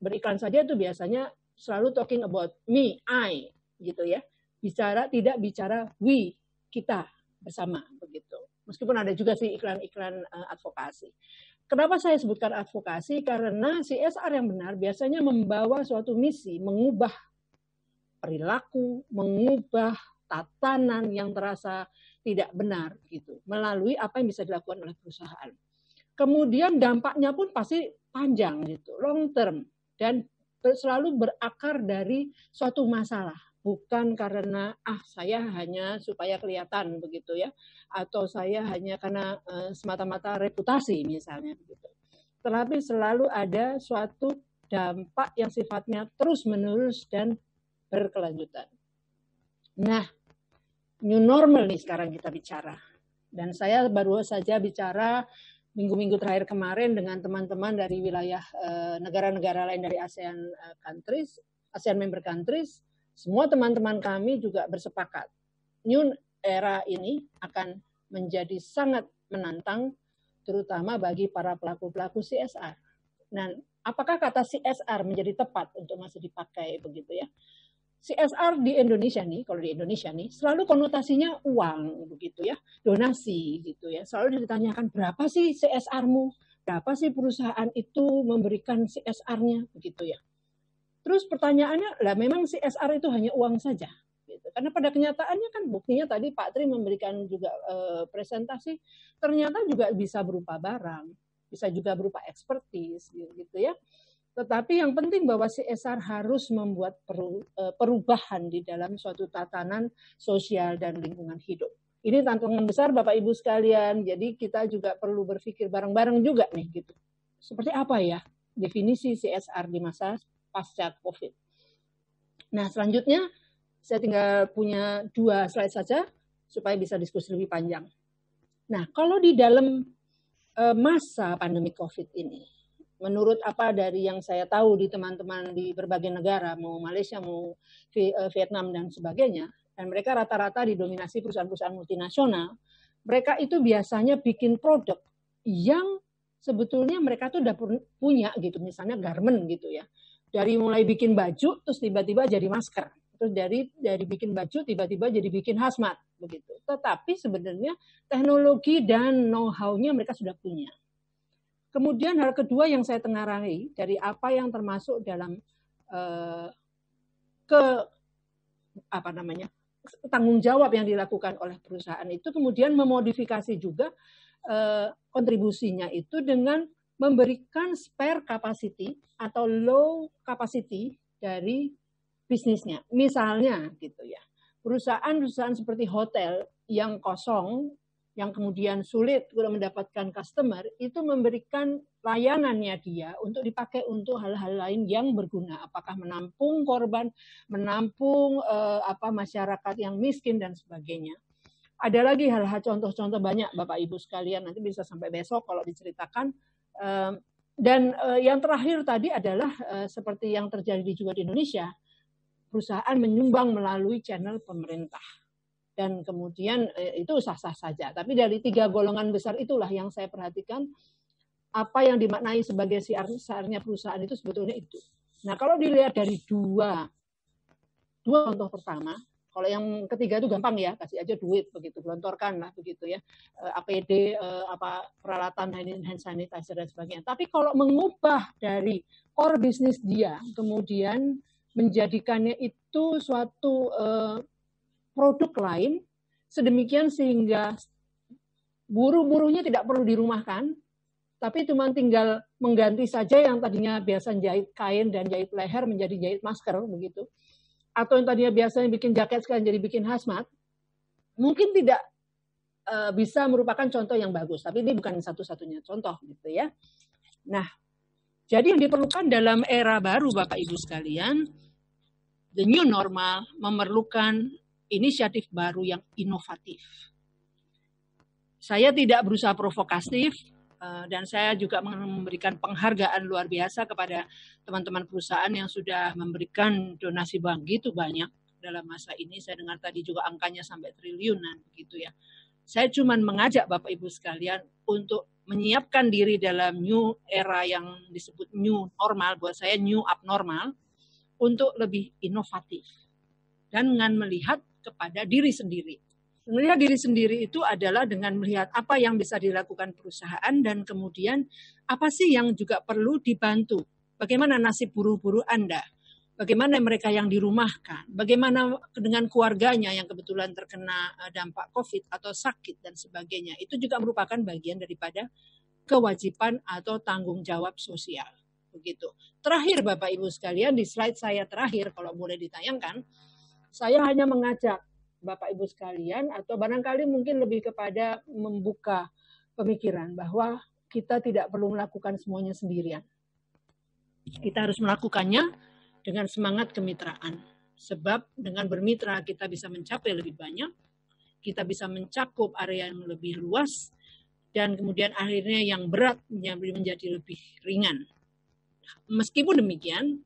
itu biasanya selalu talking about me, I, gitu ya. Tidak bicara we, kita bersama, begitu. Meskipun ada juga sih iklan-iklan advokasi. Kenapa saya sebutkan advokasi? Karena CSR yang benar biasanya membawa suatu misi, mengubah perilaku, mengubah tatanan yang terasa tidak benar gitu, melalui apa yang bisa dilakukan oleh perusahaan. Kemudian dampaknya pun pasti panjang gitu, long term, dan selalu berakar dari suatu masalah. bukan karena saya hanya supaya kelihatan begitu ya, atau saya hanya karena semata-mata reputasi misalnya begitu. Tetapi selalu ada suatu dampak yang sifatnya terus-menerus dan berkelanjutan. Nah, new normal nih sekarang kita bicara. Dan saya baru saja bicara minggu-minggu terakhir kemarin dengan teman-teman dari wilayah negara-negara lain dari ASEAN countries, ASEAN member countries. Semua teman-teman kami juga bersepakat. New era ini akan menjadi sangat menantang, terutama bagi para pelaku-pelaku CSR. Nah, apakah kata CSR menjadi tepat untuk masih dipakai begitu ya? CSR di Indonesia nih, kalau di Indonesia nih, selalu konotasinya uang begitu ya, donasi gitu ya. Selalu ditanyakan berapa sih CSR-mu, berapa sih perusahaan itu memberikan CSR-nya begitu ya. Terus pertanyaannya, lah memang CSR itu hanya uang saja. Gitu. Karena pada kenyataannya kan buktinya tadi Pak Tri memberikan juga presentasi, ternyata juga bisa berupa barang, bisa juga berupa expertise gitu ya. Tetapi yang penting bahwa CSR harus membuat perubahan di dalam suatu tatanan sosial dan lingkungan hidup. Ini tantangan besar Bapak Ibu sekalian, jadi kita juga perlu berpikir bareng-bareng juga nih gitu. Seperti apa ya definisi CSR di masa pasca COVID. Nah selanjutnya saya tinggal punya 2 slide saja supaya bisa diskusi lebih panjang. Nah kalau di dalam masa pandemi COVID ini, menurut apa dari yang saya tahu di teman-teman di berbagai negara, mau Malaysia, mau Vietnam dan sebagainya, dan mereka rata-rata didominasi perusahaan-perusahaan multinasional, mereka itu biasanya bikin produk yang sebetulnya mereka tuh udah punya gitu, misalnya garment gitu ya. Dari mulai bikin baju terus tiba-tiba jadi masker. Terus dari bikin baju tiba-tiba jadi bikin hazmat begitu. Tetapi sebenarnya teknologi dan know-how-nya mereka sudah punya. Kemudian hal kedua yang saya tengarai dari apa yang termasuk dalam tanggung jawab yang dilakukan oleh perusahaan itu kemudian memodifikasi juga kontribusinya itu dengan memberikan spare capacity atau low capacity dari bisnisnya. Misalnya gitu ya, perusahaan seperti hotel yang kosong, yang kemudian sulit mendapatkan customer, itu memberikan layanannya dia untuk dipakai untuk hal-hal lain yang berguna. Apakah menampung korban, menampung masyarakat yang miskin dan sebagainya. Ada lagi hal-hal contoh-contoh banyak Bapak Ibu sekalian, nanti bisa sampai besok kalau diceritakan. Dan yang terakhir tadi adalah seperti yang terjadi juga di Indonesia, perusahaan menyumbang melalui channel pemerintah. Dan kemudian itu sah-sah saja. Tapi dari 3 golongan besar itulah yang saya perhatikan apa yang dimaknai sebagai CSR-nya perusahaan itu sebetulnya itu. Nah kalau dilihat dari dua contoh pertama, kalau yang ketiga itu gampang ya, kasih aja duit begitu, gelontorkan lah begitu ya, APD, peralatan hand sanitizer dan sebagainya. Tapi kalau mengubah dari core bisnis dia, kemudian menjadikannya itu suatu produk lain, sedemikian sehingga buruh-buruhnya tidak perlu dirumahkan, tapi cuma tinggal mengganti saja yang tadinya biasa jahit kain dan jahit leher menjadi jahit masker begitu, atau yang tadinya biasanya bikin jaket sekarang jadi bikin hazmat, mungkin tidak bisa merupakan contoh yang bagus, tapi ini bukan satu-satunya contoh gitu ya. Nah, jadi yang diperlukan dalam era baru Bapak Ibu sekalian, the new normal memerlukan inisiatif baru yang inovatif. Saya tidak berusaha provokatif dan saya juga memberikan penghargaan luar biasa kepada teman-teman perusahaan yang sudah memberikan donasi begitu banyak dalam masa ini. Saya dengar tadi juga angkanya sampai triliunan begitu ya. Saya cuma mengajak Bapak Ibu sekalian untuk menyiapkan diri dalam new era yang disebut new normal, buat saya new abnormal, untuk lebih inovatif dan dengan melihat kepada diri sendiri. Melihat diri sendiri itu adalah dengan melihat apa yang bisa dilakukan perusahaan dan kemudian apa sih yang juga perlu dibantu. Bagaimana nasib buruh-buruh Anda? Bagaimana mereka yang dirumahkan? Bagaimana dengan keluarganya yang kebetulan terkena dampak COVID atau sakit dan sebagainya? Itu juga merupakan bagian daripada kewajiban atau tanggung jawab sosial. Begitu. Terakhir Bapak Ibu sekalian, di slide saya terakhir kalau boleh ditayangkan, Saya hanya mengajak Bapak Ibu sekalian atau barangkali mungkin lebih kepada membuka pemikiran bahwa kita tidak perlu melakukan semuanya sendirian. Kita harus melakukannya dengan semangat kemitraan. Sebab dengan bermitra kita bisa mencapai lebih banyak, kita bisa mencakup area yang lebih luas, dan kemudian akhirnya yang berat menjadi lebih ringan. Meskipun demikian,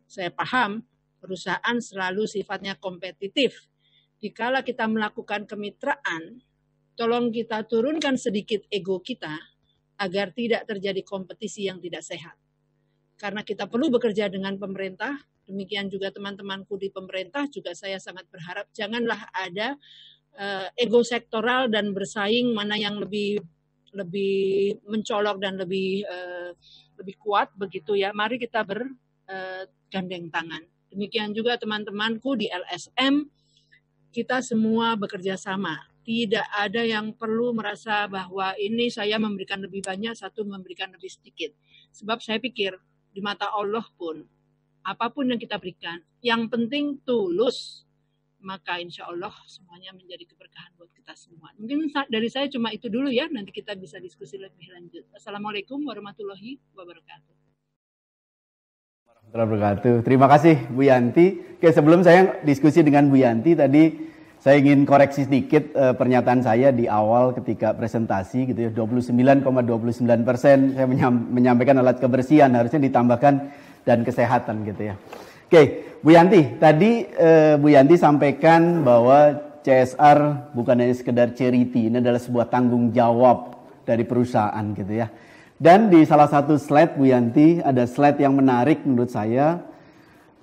saya paham perusahaan selalu sifatnya kompetitif. Dikala kita melakukan kemitraan, tolong kita turunkan sedikit ego kita agar tidak terjadi kompetisi yang tidak sehat. Karena kita perlu bekerja dengan pemerintah, demikian juga teman-temanku di pemerintah juga saya sangat berharap janganlah ada ego sektoral dan bersaing mana yang lebih mencolok dan lebih kuat begitu ya. Mari kita bergandeng tangan. Demikian juga teman-temanku di LSM, kita semua bekerja sama. Tidak ada yang perlu merasa bahwa ini saya memberikan lebih banyak, satu memberikan lebih sedikit. Sebab saya pikir di mata Allah pun, apapun yang kita berikan, yang penting tulus, maka insya Allah semuanya menjadi keberkahan buat kita semua. Mungkin dari saya cuma itu dulu ya, nanti kita bisa diskusi lebih lanjut. Assalamualaikum warahmatullahi wabarakatuh. Terima kasih Bu Yanti. Oke, sebelum saya diskusi dengan Bu Yanti tadi, saya ingin koreksi sedikit pernyataan saya di awal ketika presentasi gitu ya. 29,29% saya menyampaikan alat kebersihan, harusnya ditambahkan dan kesehatan gitu ya. Oke, Bu Yanti, tadi Bu Yanti sampaikan bahwa CSR bukan hanya sekedar charity, ini adalah sebuah tanggung jawab dari perusahaan gitu ya. Dan di salah satu slide Bu Yanti, ada slide yang menarik menurut saya.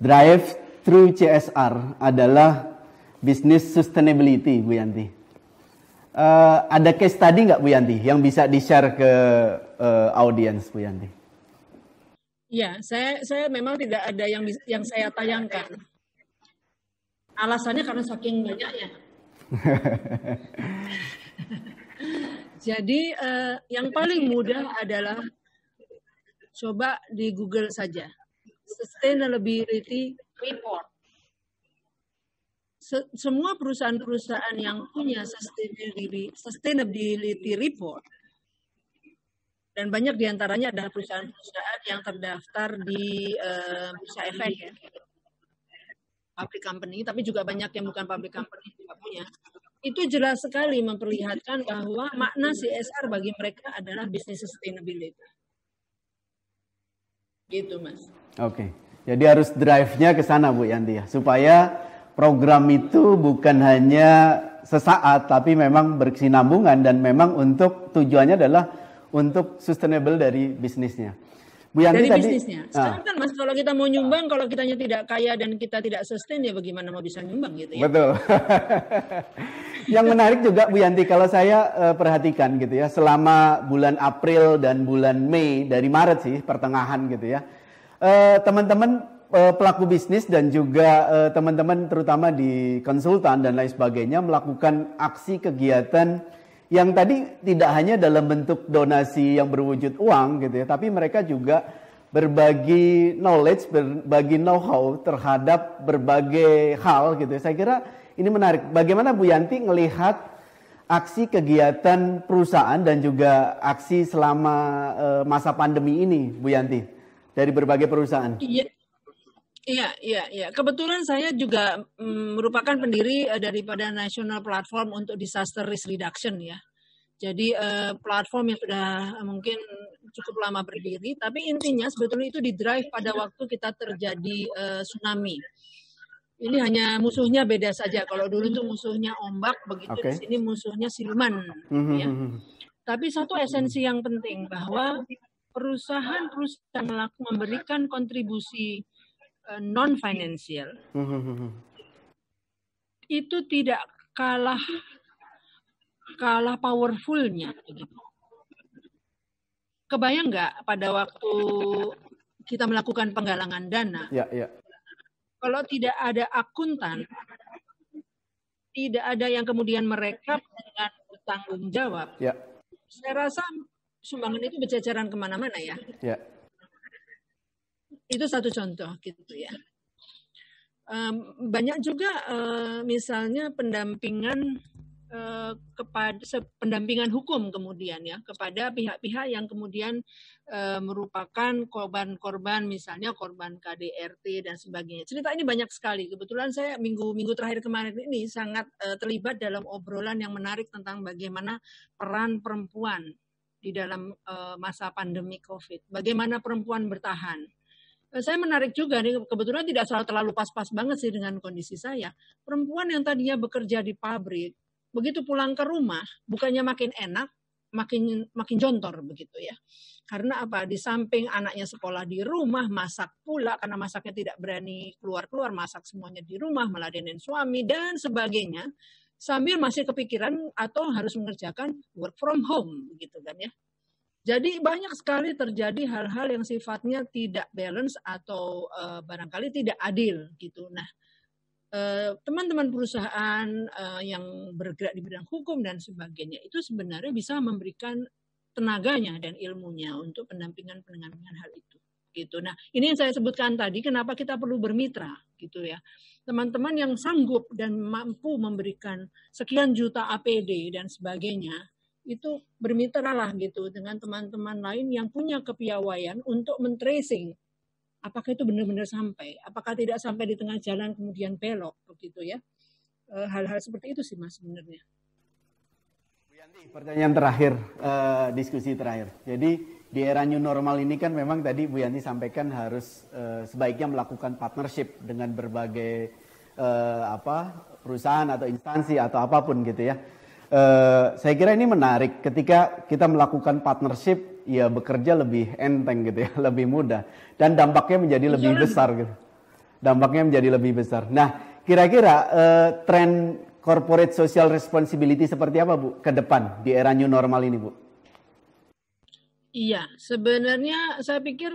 Drive through CSR adalah business sustainability, Bu Yanti. Ada case study nggak Bu Yanti yang bisa di-share ke audiens Bu Yanti? Ya, saya memang tidak ada yang saya tayangkan. Alasannya karena saking banyaknya. Jadi yang paling mudah adalah coba di Google saja. Sustainability Report. Semua perusahaan-perusahaan yang punya sustainability report, dan banyak diantaranya adalah perusahaan-perusahaan yang terdaftar di Bursa Efek ya, public company, tapi juga banyak yang bukan public company juga punya. Itu jelas sekali memperlihatkan bahwa makna CSR bagi mereka adalah business sustainability. Gitu Mas. Oke, jadi harus drive-nya ke sana Bu Yanti ya, supaya program itu bukan hanya sesaat, tapi memang berkesinambungan dan memang untuk tujuannya adalah untuk sustainable dari bisnisnya. Bu Yanti dari tadi, bisnisnya. Sekarang kan Mas, kalau kita mau nyumbang, kalau kitanya tidak kaya dan kita tidak sustain, ya bagaimana mau bisa nyumbang gitu ya? Betul. Yang menarik juga Bu Yanti, kalau saya perhatikan gitu ya, selama bulan April dan bulan Mei, dari Maret sih, pertengahan gitu ya, teman-teman pelaku bisnis dan juga teman-teman terutama di konsultan dan lain sebagainya melakukan aksi kegiatan yang tadi tidak hanya dalam bentuk donasi yang berwujud uang gitu ya, tapi mereka juga berbagi knowledge, berbagi know-how terhadap berbagai hal gitu ya. Saya kira ini menarik. Bagaimana Bu Yanti melihat aksi kegiatan perusahaan dan juga aksi selama masa pandemi ini, Bu Yanti, dari berbagai perusahaan? Iya. Kebetulan saya juga merupakan pendiri daripada National Platform untuk Disaster Risk Reduction ya. Jadi platform yang sudah mungkin cukup lama berdiri, tapi intinya sebetulnya itu didrive pada waktu kita terjadi tsunami. Ini hanya musuhnya beda saja. Kalau dulu itu musuhnya ombak, begitu di sini musuhnya siluman. Ya. Tapi satu esensi yang penting bahwa perusahaan-perusahaan memberikan kontribusi non-financial itu tidak kalah powerfulnya. Kebayang nggak pada waktu kita melakukan penggalangan dana? Ya. Kalau tidak ada akuntan, tidak ada yang kemudian merekap dengan bertanggung jawab. Ya. Saya rasa sumbangan itu berceceran kemana-mana ya. Ya. Itu satu contoh gitu ya. Banyak juga misalnya pendampingan pendampingan hukum kemudian ya kepada pihak-pihak yang kemudian merupakan korban-korban, misalnya korban KDRT dan sebagainya. Cerita ini banyak sekali. Kebetulan saya minggu terakhir kemarin ini sangat terlibat dalam obrolan yang menarik tentang bagaimana peran perempuan di dalam masa pandemi COVID. Bagaimana perempuan bertahan. Saya menarik juga nih, kebetulan tidak terlalu pas-pas banget sih dengan kondisi saya. Perempuan yang tadinya bekerja di pabrik, begitu pulang ke rumah, bukannya makin enak, makin jontor begitu ya. Karena apa? Di samping anaknya sekolah di rumah, masak pula, karena masaknya tidak berani keluar-keluar, masak semuanya di rumah, meladenin suami, dan sebagainya. Sambil masih kepikiran atau harus mengerjakan work from home, begitu kan ya. Jadi banyak sekali terjadi hal-hal yang sifatnya tidak balance atau barangkali tidak adil gitu. Nah, teman-teman perusahaan yang bergerak di bidang hukum dan sebagainya itu sebenarnya bisa memberikan tenaganya dan ilmunya untuk pendampingan hal itu gitu. Nah, ini yang saya sebutkan tadi kenapa kita perlu bermitra gitu ya. Teman-teman yang sanggup dan mampu memberikan sekian juta APD dan sebagainya itu bermitralah gitu dengan teman-teman lain yang punya kepiawaian untuk men-tracing apakah itu benar-benar sampai, apakah tidak sampai di tengah jalan kemudian belok begitu ya. Hal-hal seperti itu sih Mas sebenarnya. Bu Yanti, pertanyaan terakhir, diskusi terakhir. Jadi di era new normal ini kan memang tadi Bu Yanti sampaikan harus sebaiknya melakukan partnership dengan berbagai perusahaan atau instansi atau apapun gitu ya. Saya kira ini menarik ketika kita melakukan partnership, ya bekerja lebih enteng gitu ya, lebih mudah dan dampaknya menjadi lebih besar gitu. Dampaknya menjadi lebih besar. Nah, kira-kira tren corporate social responsibility seperti apa Bu ke depan di era new normal ini Bu? Iya, sebenarnya saya pikir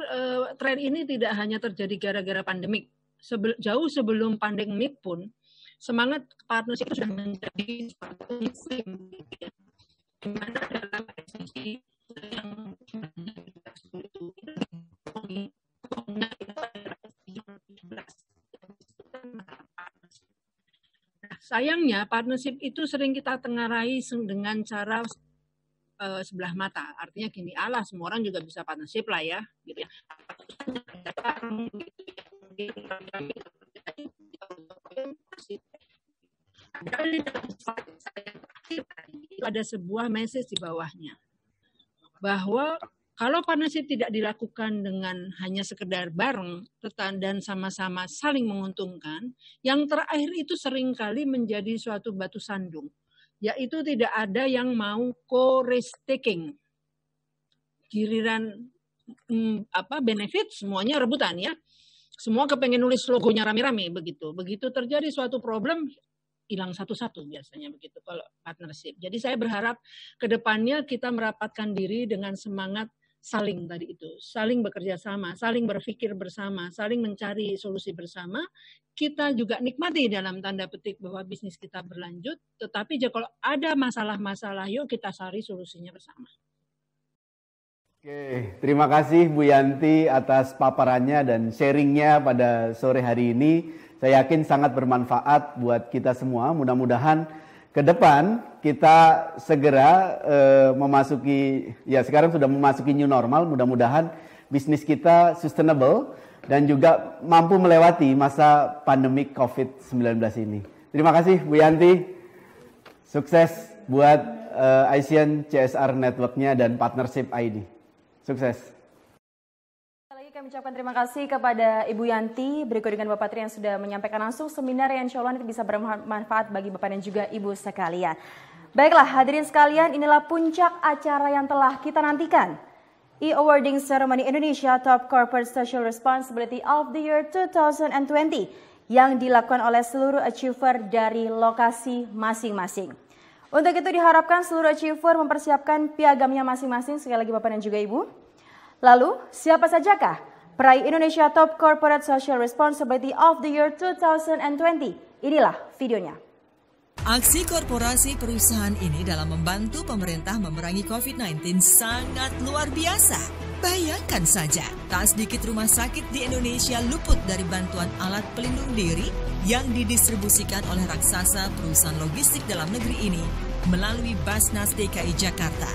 tren ini tidak hanya terjadi gara-gara pandemik. Jauh sebelum pandemik pun semangat partnership sudah menjadi suatu musim ya. Di mana dalam esensi yang sayangnya partnership itu sering kita tengarai dengan cara sebelah mata. Artinya gini, alah semua orang juga bisa partnership lah ya, gitu ya. Ada sebuah message di bawahnya bahwa kalau partnership tidak dilakukan dengan hanya sekedar bareng dan sama-sama saling menguntungkan, yang terakhir itu seringkali menjadi suatu batu sandung, yaitu tidak ada yang mau co-risk taking. Giliran benefit semuanya rebutan ya. Semua kepengen nulis logonya rame-rame begitu. Begitu terjadi suatu problem, hilang satu-satu biasanya begitu kalau partnership. Jadi saya berharap ke depannya kita merapatkan diri dengan semangat saling tadi itu. Saling bekerja sama, saling berpikir bersama, saling mencari solusi bersama. Kita juga nikmati dalam tanda petik bahwa bisnis kita berlanjut. Tetapi kalau ada masalah-masalah, yuk kita cari solusinya bersama. Oke, terima kasih Bu Yanti atas paparannya dan sharingnya pada sore hari ini. Saya yakin sangat bermanfaat buat kita semua. Mudah-mudahan ke depan kita segera memasuki, ya sekarang sudah memasuki new normal. Mudah-mudahan bisnis kita sustainable dan juga mampu melewati masa pandemik COVID-19 ini. Terima kasih Bu Yanti. Sukses buat Asian CSR Network-nya dan Partnership ID. Sukses. Lagi kami ucapkan terima kasih kepada Ibu Yanti, berikut dengan Bapak Tri yang sudah menyampaikan langsung seminar yang insya Allah bisa bermanfaat bagi Bapak dan juga Ibu sekalian. Baiklah hadirin sekalian, inilah puncak acara yang telah kita nantikan. E-Awarding Ceremony Indonesia Top Corporate Social Responsibility of the Year 2020 yang dilakukan oleh seluruh achiever dari lokasi masing-masing. Untuk itu diharapkan seluruh achiever mempersiapkan piagamnya masing-masing, sekali lagi Bapak dan juga Ibu. Lalu, siapa sajakah peraih Indonesia Top Corporate Social Responsibility of the Year 2020? Inilah videonya. Aksi korporasi perusahaan ini dalam membantu pemerintah memerangi COVID-19 sangat luar biasa. Bayangkan saja, tak sedikit rumah sakit di Indonesia luput dari bantuan alat pelindung diri yang didistribusikan oleh raksasa perusahaan logistik dalam negeri ini melalui Basnas DKI Jakarta.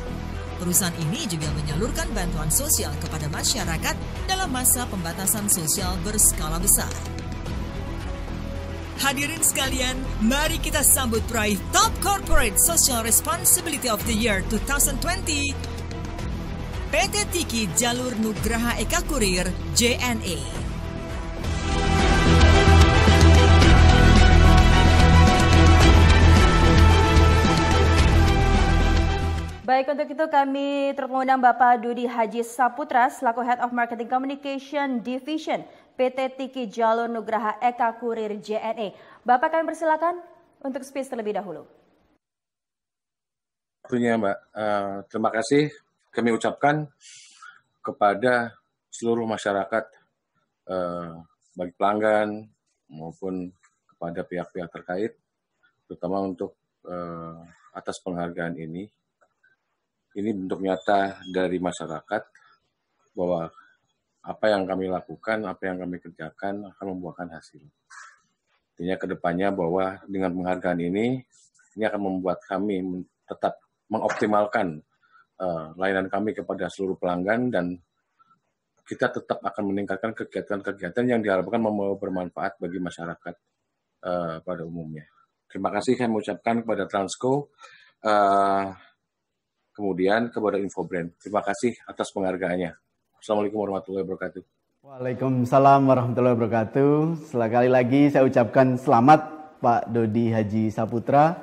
Perusahaan ini juga menyalurkan bantuan sosial kepada masyarakat dalam masa pembatasan sosial berskala besar. Hadirin sekalian, mari kita sambut peraih Top Corporate Social Responsibility of the Year 2020, PT Tiki Jalur Nugraha Eka Kurir, JNE. Baik, untuk itu kami turut mengundang Bapak Dudi Haji Saputra selaku Head of Marketing Communication Division PT Tiki Jalur Nugraha Eka Kurir JNE. Bapak, kami persilakan untuk speech terlebih dahulu. Tentunya Mbak, terima kasih kami ucapkan kepada seluruh masyarakat, bagi pelanggan maupun kepada pihak-pihak terkait, terutama untuk atas penghargaan ini. Ini bentuk nyata dari masyarakat bahwa apa yang kami lakukan, apa yang kami kerjakan akan membuahkan hasil. Artinya ke depannya bahwa dengan penghargaan ini akan membuat kami tetap mengoptimalkan layanan kami kepada seluruh pelanggan dan kita tetap akan meningkatkan kegiatan-kegiatan yang diharapkan membawa bermanfaat bagi masyarakat pada umumnya. Terima kasih kami ucapkan kepada Transco, kemudian kepada Infobrand. Terima kasih atas penghargaannya. Assalamualaikum warahmatullahi wabarakatuh. Waalaikumsalam warahmatullahi wabarakatuh. Sekali lagi saya ucapkan selamat Pak Dodi Haji Saputra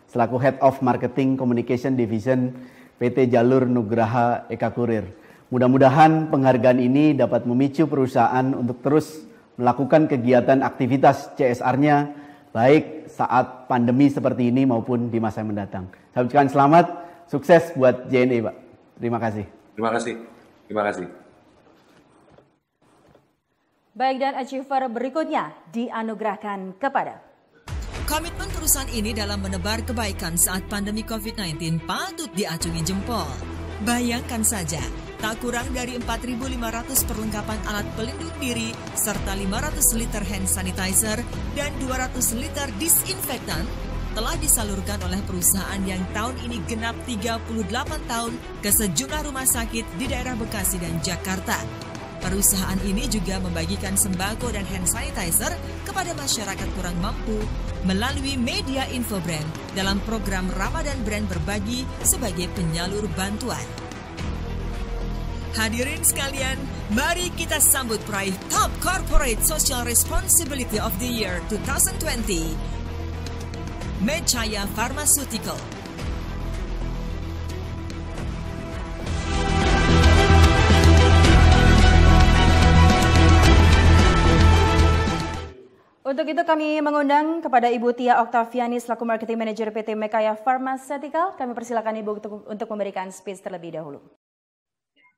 selaku Head of Marketing Communication Division PT Jalur Nugraha Eka Kurir. Mudah-mudahan penghargaan ini dapat memicu perusahaan untuk terus melakukan kegiatan aktivitas CSR-nya baik saat pandemi seperti ini maupun di masa yang mendatang. Saya ucapkan selamat, sukses buat JNE, Pak. Terima kasih. Terima kasih. Terima kasih. Baik, dan achiever berikutnya dianugerahkan kepada Komitmen perusahaan ini dalam menebar kebaikan saat pandemi COVID-19 patut diacungi jempol. Bayangkan saja, tak kurang dari 4.500 perlengkapan alat pelindung diri serta 500 liter hand sanitizer dan 200 liter disinfektan telah disalurkan oleh perusahaan yang tahun ini genap 38 tahun ke sejumlah rumah sakit di daerah Bekasi dan Jakarta. Perusahaan ini juga membagikan sembako dan hand sanitizer kepada masyarakat kurang mampu melalui media Infobrand dalam program Ramadan Brand Berbagi sebagai penyalur bantuan. Hadirin sekalian, mari kita sambut peraih Top Corporate Social Responsibility of the Year 2020, Medchaya Pharmaceutical. Untuk itu kami mengundang kepada Ibu Tia Oktaviani selaku Marketing Manager PT Mekaya Pharmaceutical. Kami persilakan Ibu untuk memberikan speech terlebih dahulu.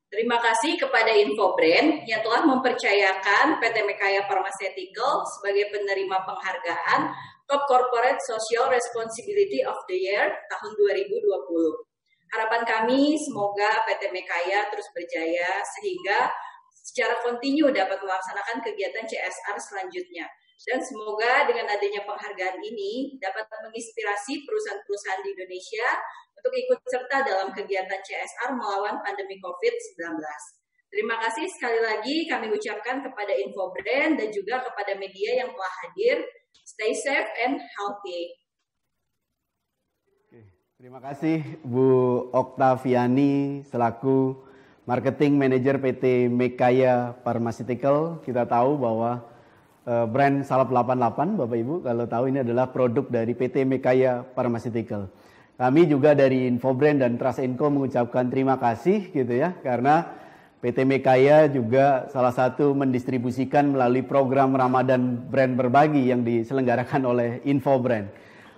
Terima kasih kepada Infobrand yang telah mempercayakan PT Mekaya Pharmaceutical sebagai penerima penghargaan Top Corporate Social Responsibility of the Year tahun 2020. Harapan kami semoga PT Mekaya terus berjaya sehingga secara kontinu dapat melaksanakan kegiatan CSR selanjutnya. Dan semoga dengan adanya penghargaan ini dapat menginspirasi perusahaan-perusahaan di Indonesia untuk ikut serta dalam kegiatan CSR melawan pandemi COVID-19. Terima kasih sekali lagi kami ucapkan kepada Infobrand dan juga kepada media yang telah hadir. Stay safe and healthy. Terima kasih Bu Oktaviani selaku Marketing Manager PT Mekaya Pharmaceutical. Kita tahu bahwa brand Salep 88, Bapak Ibu, kalau tahu ini adalah produk dari PT Mekaya Pharmaceutical. Kami juga dari Infobrand dan Trust & Co mengucapkan terima kasih gitu ya, karena PT Mekaya juga salah satu mendistribusikan melalui program Ramadan Brand Berbagi yang diselenggarakan oleh Infobrand.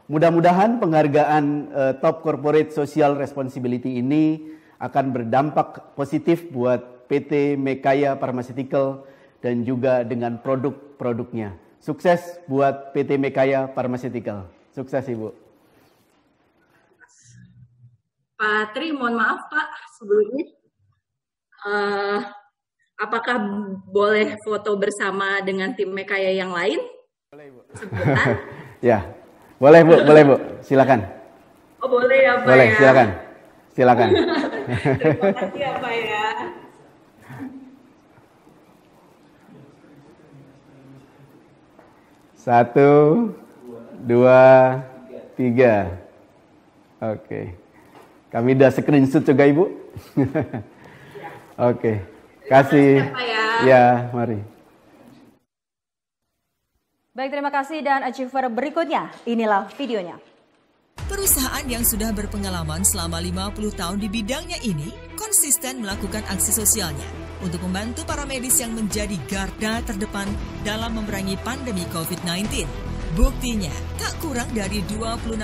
Mudah-mudahan penghargaan Top Corporate Social Responsibility ini akan berdampak positif buat PT Mekaya Pharmaceutical dan juga dengan produk-produknya. Sukses buat PT Mekaya Pharmaceutical. Sukses Ibu. Pak Tri, mohon maaf Pak sebelumnya. apakah boleh foto bersama dengan tim Mekaya yang lain? Boleh, Bu. Sebentar. Ya, boleh Bu, silakan. Oh boleh ya Pak Boleh, ya. silakan. Silakan. Terima kasih ya Pak ya. Satu, dua, tiga. Oke. Kami udah screenshot juga Ibu. Oke. Kasih. Terima kasih, Pak ya. Ya, mari. Baik, terima kasih dan achiever berikutnya. Inilah videonya. Perusahaan yang sudah berpengalaman selama 50 tahun di bidangnya ini konsisten melakukan aksi sosialnya untuk membantu para medis yang menjadi garda terdepan dalam memerangi pandemi COVID-19. Buktinya, tak kurang dari 26.000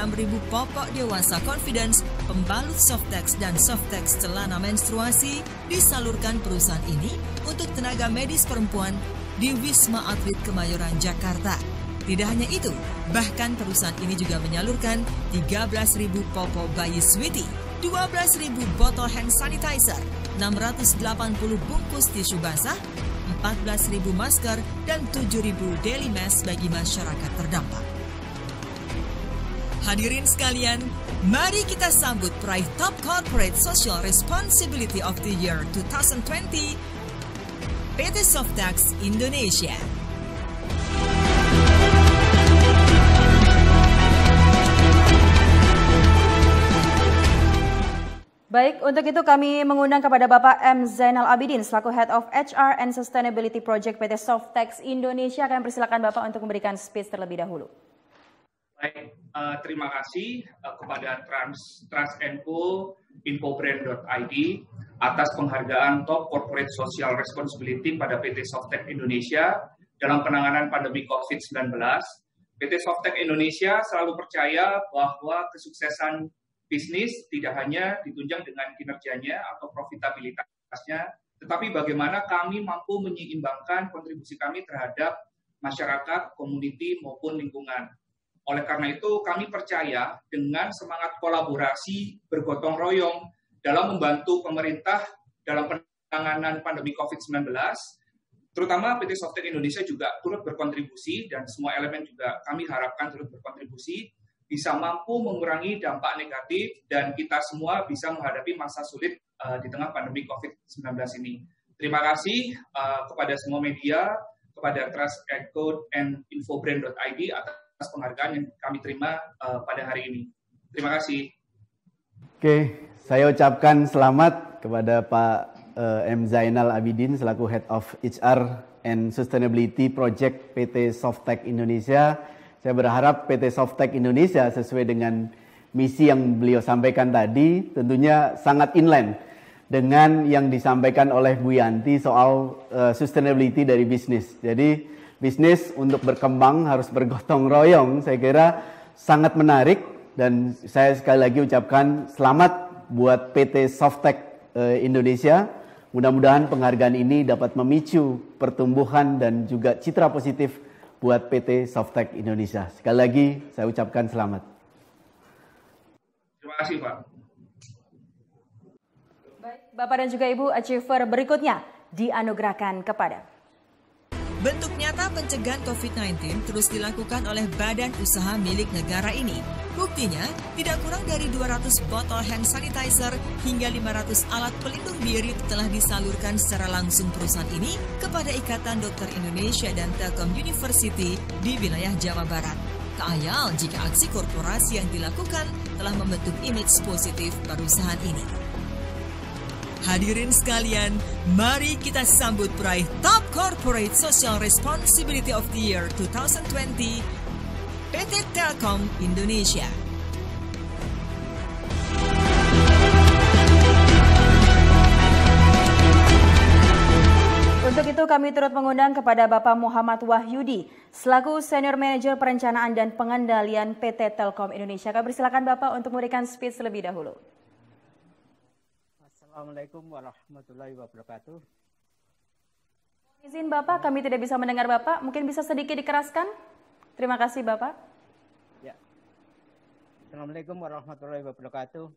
popok dewasa confidence, pembalut Softex dan Softex celana menstruasi disalurkan perusahaan ini untuk tenaga medis perempuan di Wisma Atlet Kemayoran, Jakarta. Tidak hanya itu, bahkan perusahaan ini juga menyalurkan 13.000 popok bayi Sweetie, 12.000 botol hand sanitizer, 680 bungkus tisu basah, 14.000 masker, dan 7.000 daily mask bagi masyarakat terdampak. Hadirin sekalian, mari kita sambut peraih Top Corporate Social Responsibility of the Year 2020, PT Softex Indonesia. Baik, untuk itu kami mengundang kepada Bapak M. Zainal Abidin selaku Head of HR and Sustainability Project PT Softex Indonesia. Kami persilakan Bapak untuk memberikan speech terlebih dahulu. Baik, terima kasih kepada Trans&Co, Infobrand.id atas penghargaan Top Corporate Social Responsibility pada PT Softex Indonesia dalam penanganan pandemi COVID-19. PT Softex Indonesia selalu percaya bahwa kesuksesan bisnis tidak hanya ditunjang dengan kinerjanya atau profitabilitasnya, tetapi bagaimana kami mampu menyeimbangkan kontribusi kami terhadap masyarakat, komuniti, maupun lingkungan. Oleh karena itu, kami percaya dengan semangat kolaborasi bergotong royong dalam membantu pemerintah dalam penanganan pandemi COVID-19, terutama PT Softex Indonesia juga turut berkontribusi dan semua elemen juga kami harapkan turut berkontribusi, bisa mampu mengurangi dampak negatif dan kita semua bisa menghadapi masa sulit di tengah pandemi COVID-19 ini. Terima kasih kepada semua media, kepada Trans&Co and Infobrand.id atas penghargaan yang kami terima pada hari ini. Terima kasih. Oke, saya ucapkan selamat kepada Pak M. Zainal Abidin selaku Head of HR and Sustainability Project PT Softex Indonesia. Saya berharap PT Softex Indonesia sesuai dengan misi yang beliau sampaikan tadi tentunya sangat inline dengan yang disampaikan oleh Bu Yanti soal sustainability dari bisnis. Jadi bisnis untuk berkembang harus bergotong royong, saya kira sangat menarik dan saya sekali lagi ucapkan selamat buat PT Softex Indonesia. Mudah-mudahan penghargaan ini dapat memicu pertumbuhan dan juga citra positif buat PT Softex Indonesia. Sekali lagi saya ucapkan selamat. Terima kasih Pak. Baik, Bapak dan juga Ibu, achiever berikutnya dianugerahkan kepada. Bentuk nyata pencegahan COVID-19 terus dilakukan oleh badan usaha milik negara ini. Buktinya, tidak kurang dari 200 botol hand sanitizer hingga 500 alat pelindung diri telah disalurkan secara langsung perusahaan ini kepada Ikatan Dokter Indonesia dan Telkom University di wilayah Jawa Barat. Tak ayal jika aksi korporasi yang dilakukan telah membentuk image positif perusahaan ini. Hadirin sekalian, mari kita sambut peraih Top Corporate Social Responsibility of the Year 2020, PT Telkom Indonesia. Untuk itu kami turut mengundang kepada Bapak Muhammad Wahyudi selaku Senior Manager Perencanaan dan Pengendalian PT Telkom Indonesia. Kami persilakan Bapak untuk memberikan speech terlebih dahulu. Assalamualaikum warahmatullahi wabarakatuh. Izin Bapak, kami tidak bisa mendengar Bapak. Mungkin bisa sedikit dikeraskan? Terima kasih Bapak. Ya. Assalamualaikum warahmatullahi wabarakatuh.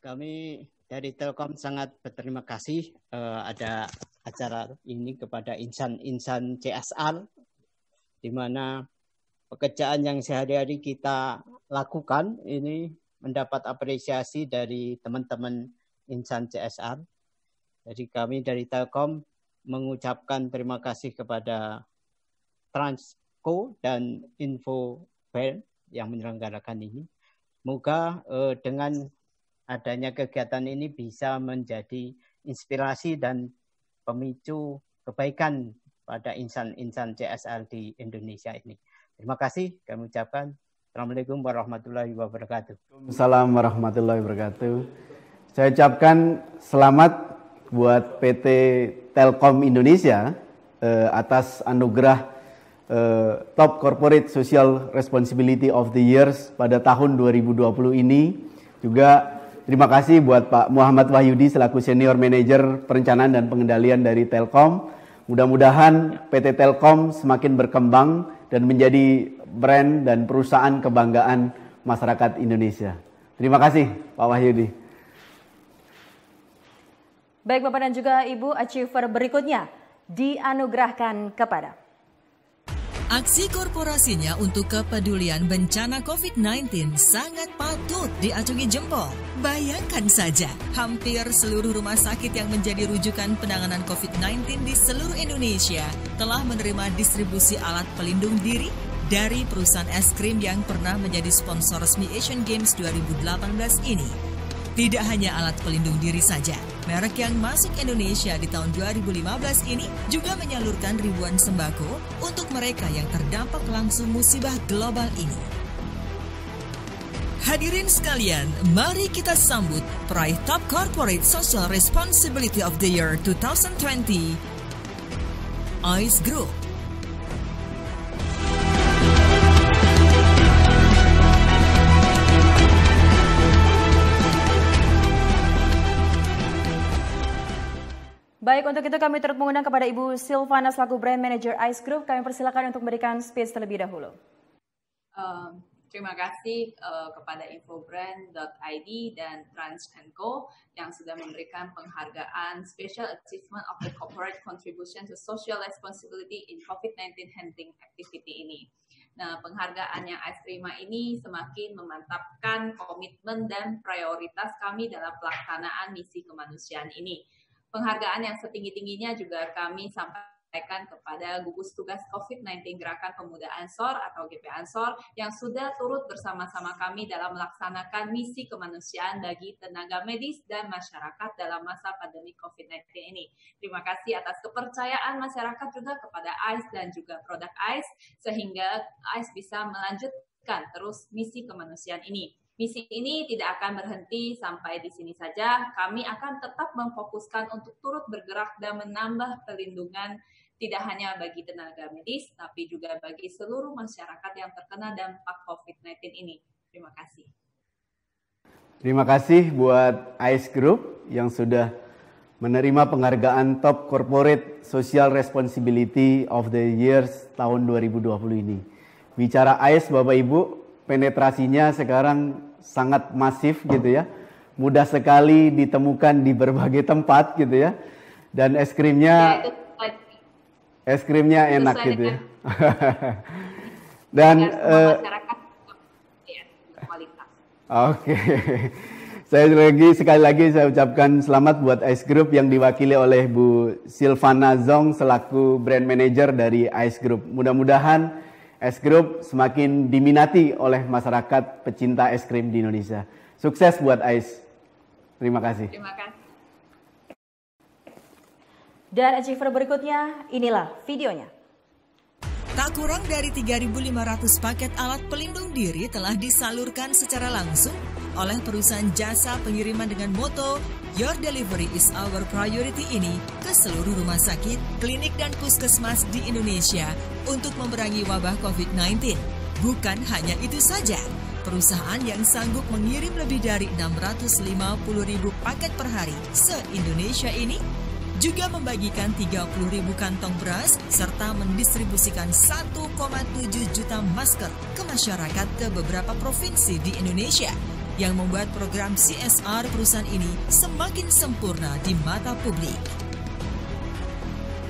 Kami dari Telkom sangat berterima kasih ada acara ini kepada insan CSR, di mana pekerjaan yang sehari-hari kita lakukan ini mendapat apresiasi dari teman-teman insan CSR. Jadi kami dari Telkom mengucapkan terima kasih kepada Transco dan Infobrand yang menyelenggarakan ini. Semoga dengan adanya kegiatan ini bisa menjadi inspirasi dan pemicu kebaikan pada insan-insan CSR di Indonesia ini. Terima kasih kami ucapkan. Assalamualaikum warahmatullahi wabarakatuh. Assalamualaikum warahmatullahi wabarakatuh. Saya ucapkan selamat buat PT Telkom Indonesia atas anugerah Top Corporate Social Responsibility of the Years pada tahun 2020 ini. Juga terima kasih buat Pak Muhammad Wahyudi selaku Senior Manager Perencanaan dan Pengendalian dari Telkom. Mudah-mudahan PT Telkom semakin berkembang dan menjadi brand dan perusahaan kebanggaan masyarakat Indonesia. Terima kasih Pak Wahyudi. Baik Bapak dan juga Ibu, achiever berikutnya dianugerahkan kepada aksi korporasinya untuk kepedulian bencana COVID-19 sangat patut diacungi jempol. Bayangkan saja, hampir seluruh rumah sakit yang menjadi rujukan penanganan COVID-19 di seluruh Indonesia telah menerima distribusi alat pelindung diri dari perusahaan es krim yang pernah menjadi sponsor resmi Asian Games 2018 ini. Tidak hanya alat pelindung diri saja, merek yang masuk Indonesia di tahun 2015 ini juga menyalurkan ribuan sembako untuk mereka yang terdampak langsung musibah global ini. Hadirin sekalian, mari kita sambut peraih Top Corporate Social Responsibility of the Year 2020, ICE Group. Baik, untuk itu kami turut mengundang kepada Ibu Silvana selaku Brand Manager ICE Group. Kami persilakan untuk memberikan speech terlebih dahulu. Terima kasih kepada infobrand.id dan Trans & Co yang sudah memberikan penghargaan Special Achievement of the Corporate Contribution to Social Responsibility in COVID-19 Handling Activity ini. Nah, penghargaan yang ICE terima ini semakin memantapkan komitmen dan prioritas kami dalam pelaksanaan misi kemanusiaan ini. Penghargaan yang setinggi-tingginya juga kami sampaikan kepada gugus tugas COVID-19 Gerakan Pemuda Ansor atau GP Ansor yang sudah turut bersama-sama kami dalam melaksanakan misi kemanusiaan bagi tenaga medis dan masyarakat dalam masa pandemi COVID-19 ini. Terima kasih atas kepercayaan masyarakat juga kepada ICE dan juga produk ICE sehingga ICE bisa melanjutkan terus misi kemanusiaan ini. Misi ini tidak akan berhenti sampai di sini saja. Kami akan tetap memfokuskan untuk turut bergerak dan menambah perlindungan tidak hanya bagi tenaga medis, tapi juga bagi seluruh masyarakat yang terkena dampak COVID-19 ini. Terima kasih. Terima kasih buat ICE Group yang sudah menerima penghargaan Top Corporate Social Responsibility of the Years tahun 2020 ini. Bicara ICE, Bapak Ibu, penetrasinya sekarang sangat masif gitu ya. Mudah sekali ditemukan di berbagai tempat gitu ya. Dan es krimnya enak gitu ya. Dan Oke. Sekali lagi saya ucapkan selamat buat ICE Group yang diwakili oleh Bu Silvana Zong selaku Brand Manager dari ICE Group. Mudah-mudahan ICE Group semakin diminati oleh masyarakat pecinta es krim di Indonesia. Sukses buat ICE. Terima kasih. Terima kasih. Dan achiever berikutnya, inilah videonya. Tak kurang dari 3.500 paket alat pelindung diri telah disalurkan secara langsung oleh perusahaan jasa pengiriman dengan moto Your Delivery is Our Priority ini ke seluruh rumah sakit, klinik, dan puskesmas di Indonesia untuk memerangi wabah COVID-19. Bukan hanya itu saja, perusahaan yang sanggup mengirim lebih dari 650.000 paket per hari se-Indonesia ini juga membagikan 30.000 kantong beras serta mendistribusikan 1,7 juta masker ke masyarakat ke beberapa provinsi di Indonesia. yang membuat program CSR perusahaan ini semakin sempurna di mata publik.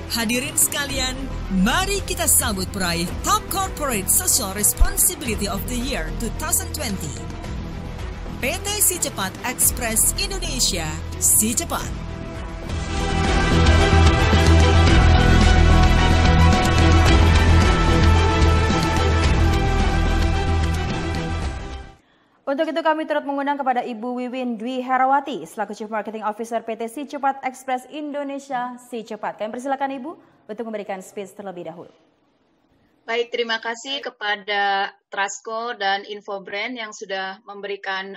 Hadirin sekalian, mari kita sambut peraih Top Corporate Social Responsibility of the Year 2020. PT Si Cepat Express Indonesia, Si Cepat. Untuk itu kami turut mengundang kepada Ibu Wiwin Dwi Herawati selaku Chief Marketing Officer PT Si Cepat Express Indonesia, Si Cepat. Kami persilakan Ibu untuk memberikan speech terlebih dahulu. Baik, terima kasih kepada Trasco dan Infobrand yang sudah memberikan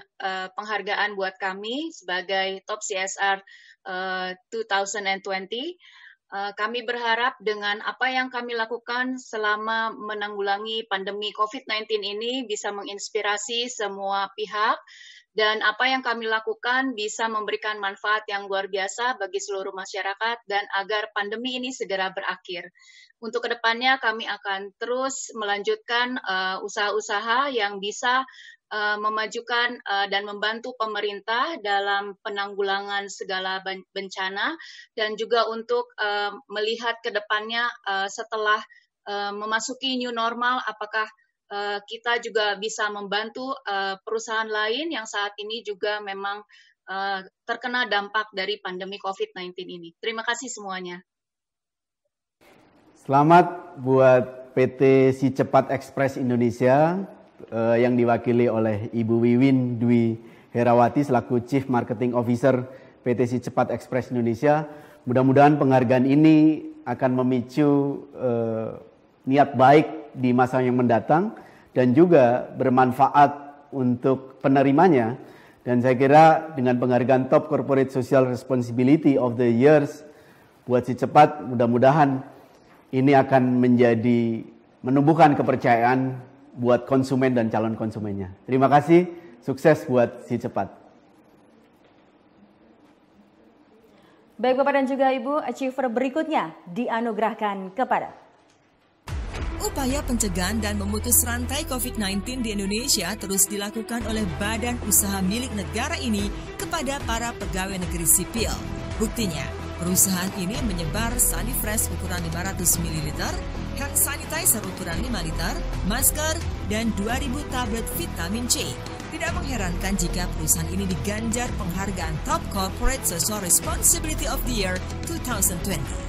penghargaan buat kami sebagai Top CSR 2020. Kami berharap dengan apa yang kami lakukan selama menanggulangi pandemi COVID-19 ini bisa menginspirasi semua pihak dan apa yang kami lakukan bisa memberikan manfaat yang luar biasa bagi seluruh masyarakat dan agar pandemi ini segera berakhir. Untuk kedepannya kami akan terus melanjutkan usaha-usaha yang bisa memajukan dan membantu pemerintah dalam penanggulangan segala bencana dan juga untuk melihat ke depannya setelah memasuki new normal apakah kita juga bisa membantu perusahaan lain yang saat ini juga memang terkena dampak dari pandemi COVID-19 ini. Terima kasih semuanya. Selamat buat PT Si Cepat Express Indonesia yang diwakili oleh Ibu Wiwin Dwi Herawati selaku Chief Marketing Officer PT Si Cepat Express Indonesia. Mudah-mudahan penghargaan ini akan memicu niat baik di masa yang mendatang dan juga bermanfaat untuk penerimanya. Dan saya kira dengan penghargaan Top Corporate Social Responsibility of the Years buat Si Cepat, mudah-mudahan ini akan menumbuhkan kepercayaan buat konsumen dan calon konsumennya. Terima kasih, sukses buat Si Cepat. Baik Bapak dan juga Ibu, achiever berikutnya dianugerahkan kepada Upaya pencegahan dan memutus rantai COVID-19 di Indonesia terus dilakukan oleh badan usaha milik negara ini kepada para pegawai negeri sipil. Buktinya, perusahaan ini menyebar Sanifresh ukuran 500 ml, hand sanitizer ukuran 5 liter, masker, dan 2.000 tablet vitamin C. Tidak mengherankan jika perusahaan ini diganjar penghargaan Top Corporate Social Responsibility of the Year 2020.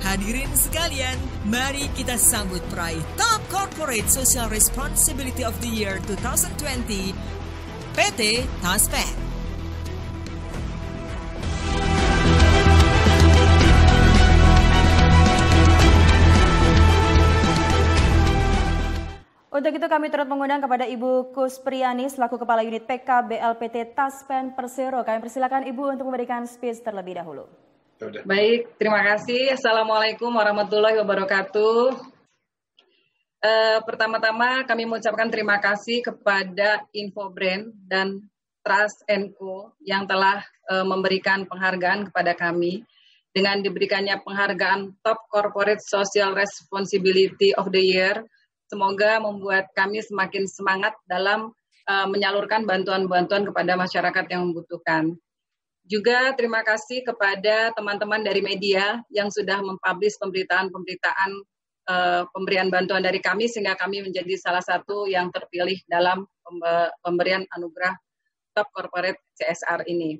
Hadirin sekalian, mari kita sambut peraih Top Corporate Social Responsibility of the Year 2020, PT Taspen. Untuk itu kami turut mengundang kepada Ibu Kuspriyani selaku Kepala Unit PK BLPT Taspen Persero. Kami persilakan Ibu untuk memberikan speech terlebih dahulu. Baik, terima kasih. Assalamualaikum warahmatullahi wabarakatuh. Pertama-tama kami mengucapkan terima kasih kepada Infobrand dan Trust & Co yang telah memberikan penghargaan kepada kami. Dengan diberikannya penghargaan Top Corporate Social Responsibility of the Year, semoga membuat kami semakin semangat dalam menyalurkan bantuan-bantuan kepada masyarakat yang membutuhkan. Juga terima kasih kepada teman-teman dari media yang sudah mempublish pemberitaan-pemberitaan pemberian bantuan dari kami sehingga kami menjadi salah satu yang terpilih dalam pemberian anugerah Top Corporate CSR ini.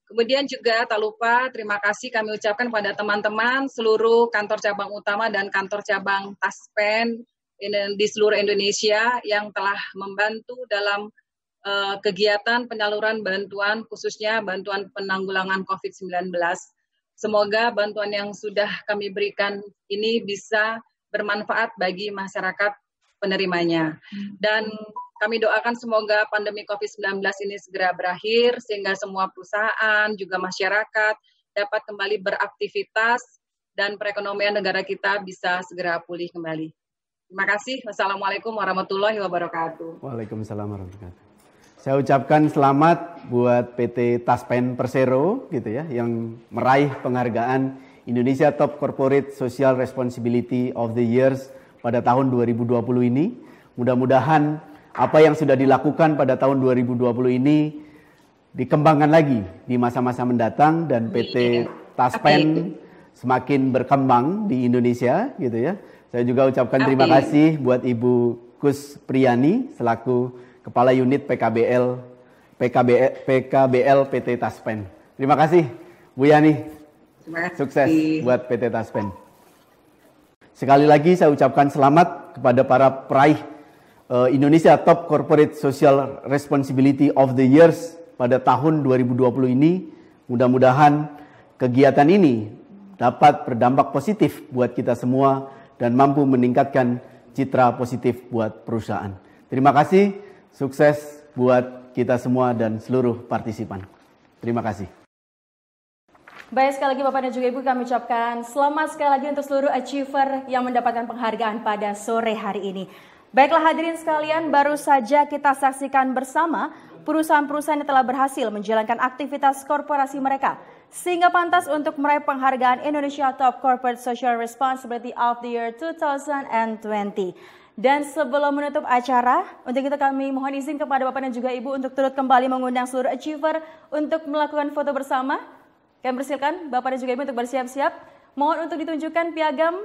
Kemudian juga tak lupa terima kasih kami ucapkan pada teman-teman seluruh kantor cabang utama dan kantor cabang Taspen di seluruh Indonesia yang telah membantu dalam kegiatan penyaluran bantuan khususnya bantuan penanggulangan COVID-19. Semoga bantuan yang sudah kami berikan ini bisa bermanfaat bagi masyarakat penerimanya. Dan kami doakan semoga pandemi COVID-19 ini segera berakhir sehingga semua perusahaan juga masyarakat dapat kembali beraktivitas dan perekonomian negara kita bisa segera pulih kembali. Terima kasih. Wassalamualaikum warahmatullahi wabarakatuh. Waalaikumsalam warahmatullahi wabarakatuh. Saya ucapkan selamat buat PT Taspen Persero gitu ya yang meraih penghargaan Indonesia Top Corporate Social Responsibility of the Years pada tahun 2020 ini. Mudah-mudahan apa yang sudah dilakukan pada tahun 2020 ini dikembangkan lagi di masa-masa mendatang dan PT Taspen semakin berkembang di Indonesia gitu ya. Saya juga ucapkan terima kasih buat Ibu Kus Priyani selaku Kepala Unit PKBL PT Taspen. Terima kasih Bu Yani. Sukses buat PT Taspen. Sekali lagi saya ucapkan selamat kepada para peraih Indonesia Top Corporate Social Responsibility of the Years pada tahun 2020 ini. Mudah-mudahan kegiatan ini dapat berdampak positif buat kita semua dan mampu meningkatkan citra positif buat perusahaan. Terima kasih, sukses buat kita semua dan seluruh partisipan. Terima kasih. Baik, sekali lagi Bapak dan juga Ibu kami ucapkan selamat sekali lagi untuk seluruh achiever yang mendapatkan penghargaan pada sore hari ini. Baiklah hadirin sekalian, baru saja kita saksikan bersama perusahaan-perusahaan yang telah berhasil menjalankan aktivitas korporasi mereka sehingga pantas untuk meraih penghargaan Indonesia Top Corporate Social Responsibility of the Year 2020. Dan sebelum menutup acara, untuk itu kami mohon izin kepada Bapak dan juga Ibu untuk turut kembali mengundang seluruh achiever untuk melakukan foto bersama. Kami persilakan Bapak dan juga Ibu untuk bersiap-siap. Mohon untuk ditunjukkan piagam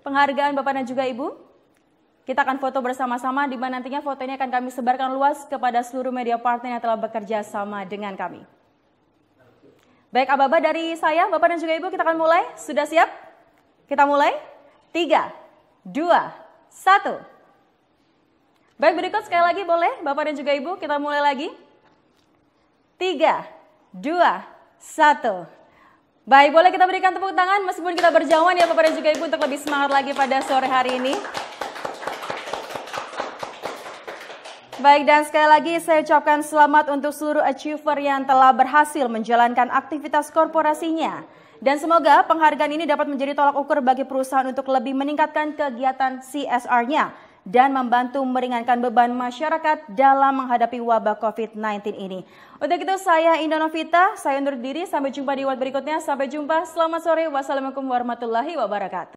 penghargaan Bapak dan juga Ibu. Kita akan foto bersama-sama, di mana nantinya foto ini akan kami sebarkan luas kepada seluruh media partner yang telah bekerja sama dengan kami. Baik, aba-aba dari saya, Bapak dan juga Ibu, kita akan mulai. Sudah siap? Kita mulai. 3, 2, 1. Baik, berikut sekali lagi boleh Bapak dan juga Ibu, kita mulai lagi. 3, 2, 1. Baik, boleh kita berikan tepuk tangan meskipun kita berjauhan ya Bapak dan juga Ibu untuk lebih semangat lagi pada sore hari ini. Baik, dan sekali lagi saya ucapkan selamat untuk seluruh achiever yang telah berhasil menjalankan aktivitas korporasinya. Dan semoga penghargaan ini dapat menjadi tolak ukur bagi perusahaan untuk lebih meningkatkan kegiatan CSR-nya dan membantu meringankan beban masyarakat dalam menghadapi wabah COVID-19 ini. Untuk itu saya Indah Novita, saya undur diri. Sampai jumpa di waktu berikutnya. Sampai jumpa. Selamat sore. Wassalamualaikum warahmatullahi wabarakatuh.